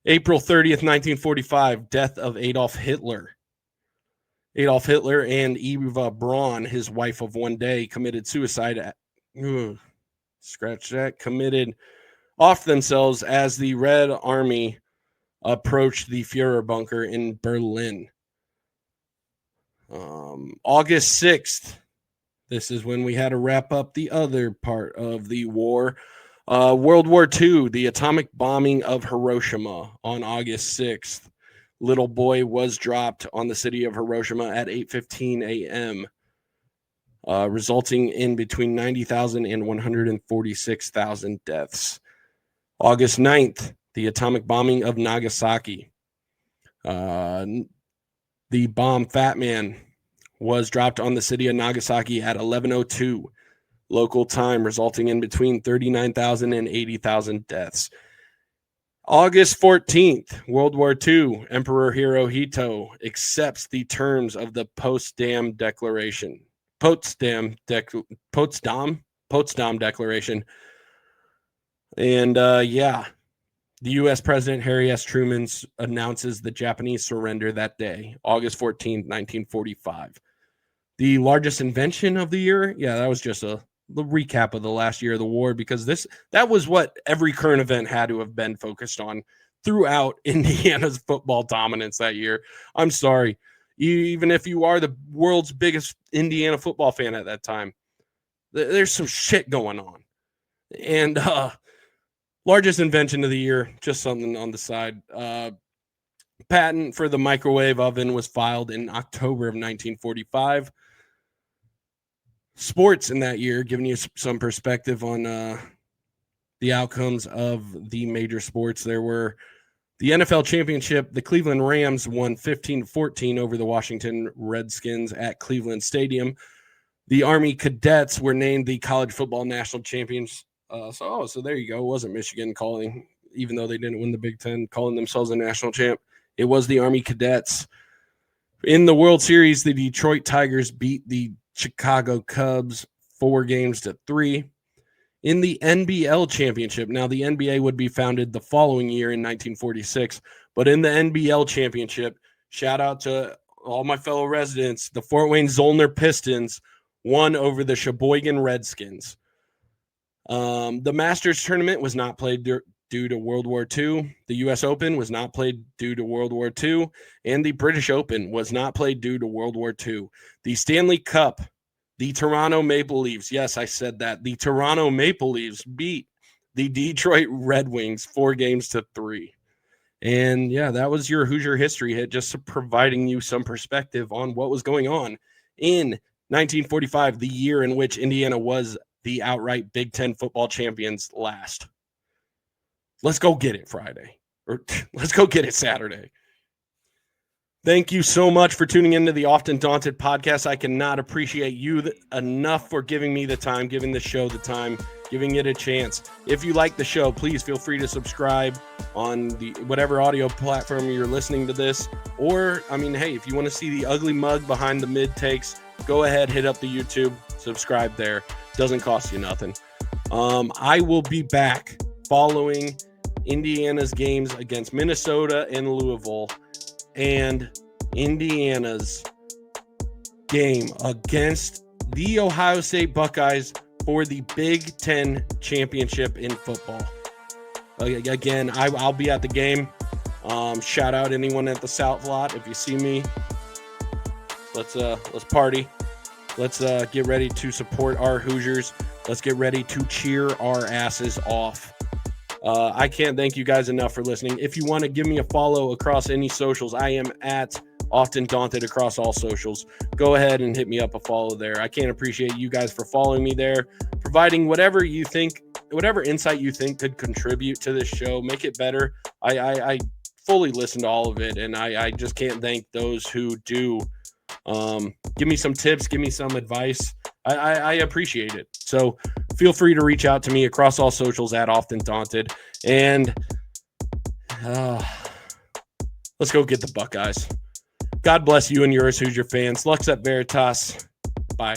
April 30th, 1945, death of Adolf Hitler. Adolf Hitler and Eva Braun, his wife of one day, committed suicide. Committed off themselves as the Red Army approached the Führer bunker in Berlin. August 6th, this is when we had to wrap up the other part of the war. World War II, the atomic bombing of Hiroshima on August 6th. Little boy was dropped on the city of Hiroshima at 8:15 a.m., resulting in between 90,000 and 146,000 deaths. August 9th, the atomic bombing of Nagasaki. The bomb Fat Man was dropped on the city of Nagasaki at 11:02 local time, resulting in between 39,000 and 80,000 deaths. August 14th, World War II, Emperor Hirohito accepts the terms of the Potsdam Declaration. Potsdam Declaration. And the U.S. President Harry S. Truman announces the Japanese surrender that day, August 14th, 1945. The largest invention of the year? Yeah, that was just the recap of the last year of the war, because that was what every current event had to have been focused on throughout Indiana's football dominance that year. I'm sorry, even if you are the world's biggest Indiana football fan at that time, there's some shit going on. And largest invention of the year, just something on the side. Patent for the microwave oven was filed in October of 1945. Sports in that year, giving you some perspective on the outcomes of the major sports. There were the NFL championship. The Cleveland Rams won 15-14 over the Washington Redskins at Cleveland Stadium. The Army Cadets were named the college football national champions. So there you go. It wasn't Michigan calling, even though they didn't win the Big Ten, calling themselves a national champ. It was the Army Cadets. In the World Series, the Detroit Tigers beat the Chicago Cubs 4-3. In the NBL championship, now the NBA would be founded the following year in 1946, but in the NBL championship, shout out to all my fellow residents, the Fort Wayne Zollner Pistons won over the Sheboygan Redskins. The Masters tournament was not played due to World War II. The U.S. Open was not played due to World War II. And the British Open was not played due to World War II. The Stanley Cup, the Toronto Maple Leafs, yes, I said that. The Toronto Maple Leafs beat the Detroit Red Wings 4-3. And yeah, that was your Hoosier History Hit, just providing you some perspective on what was going on in 1945, the year in which Indiana was the outright Big Ten football champions last. Let's go get it Friday, or let's go get it Saturday. Thank you so much for tuning into the Often Daunted Podcast. I cannot appreciate you enough for giving me the time, giving the show the time, giving it a chance. If you like the show, please feel free to subscribe on the whatever audio platform you're listening to this. Or, hey, if you want to see the ugly mug behind the mid takes, go ahead, hit up the YouTube, subscribe there. Doesn't cost you nothing. I will be back following Indiana's games against Minnesota and Louisville, and Indiana's game against the Ohio State Buckeyes for the Big Ten championship in football. Again, I'll be at the game. Shout out anyone at the South Lot. If you see me, let's party. Let's get ready to support our Hoosiers. Let's get ready to cheer our asses off. I can't thank you guys enough for listening. If you want to give me a follow across any socials, I am at Often Daunted across all socials. Go ahead and hit me up a follow there. I can't appreciate you guys for following me there, providing whatever insight you think could contribute to this show, make it better. I fully listen to all of it, and I just can't thank those who do. Give me some tips, give me some advice. I appreciate it. So feel free to reach out to me across all socials at Often Daunted. And let's go get the Buckeyes. God bless you and yours, Hoosier fans. Lux et Veritas. Bye.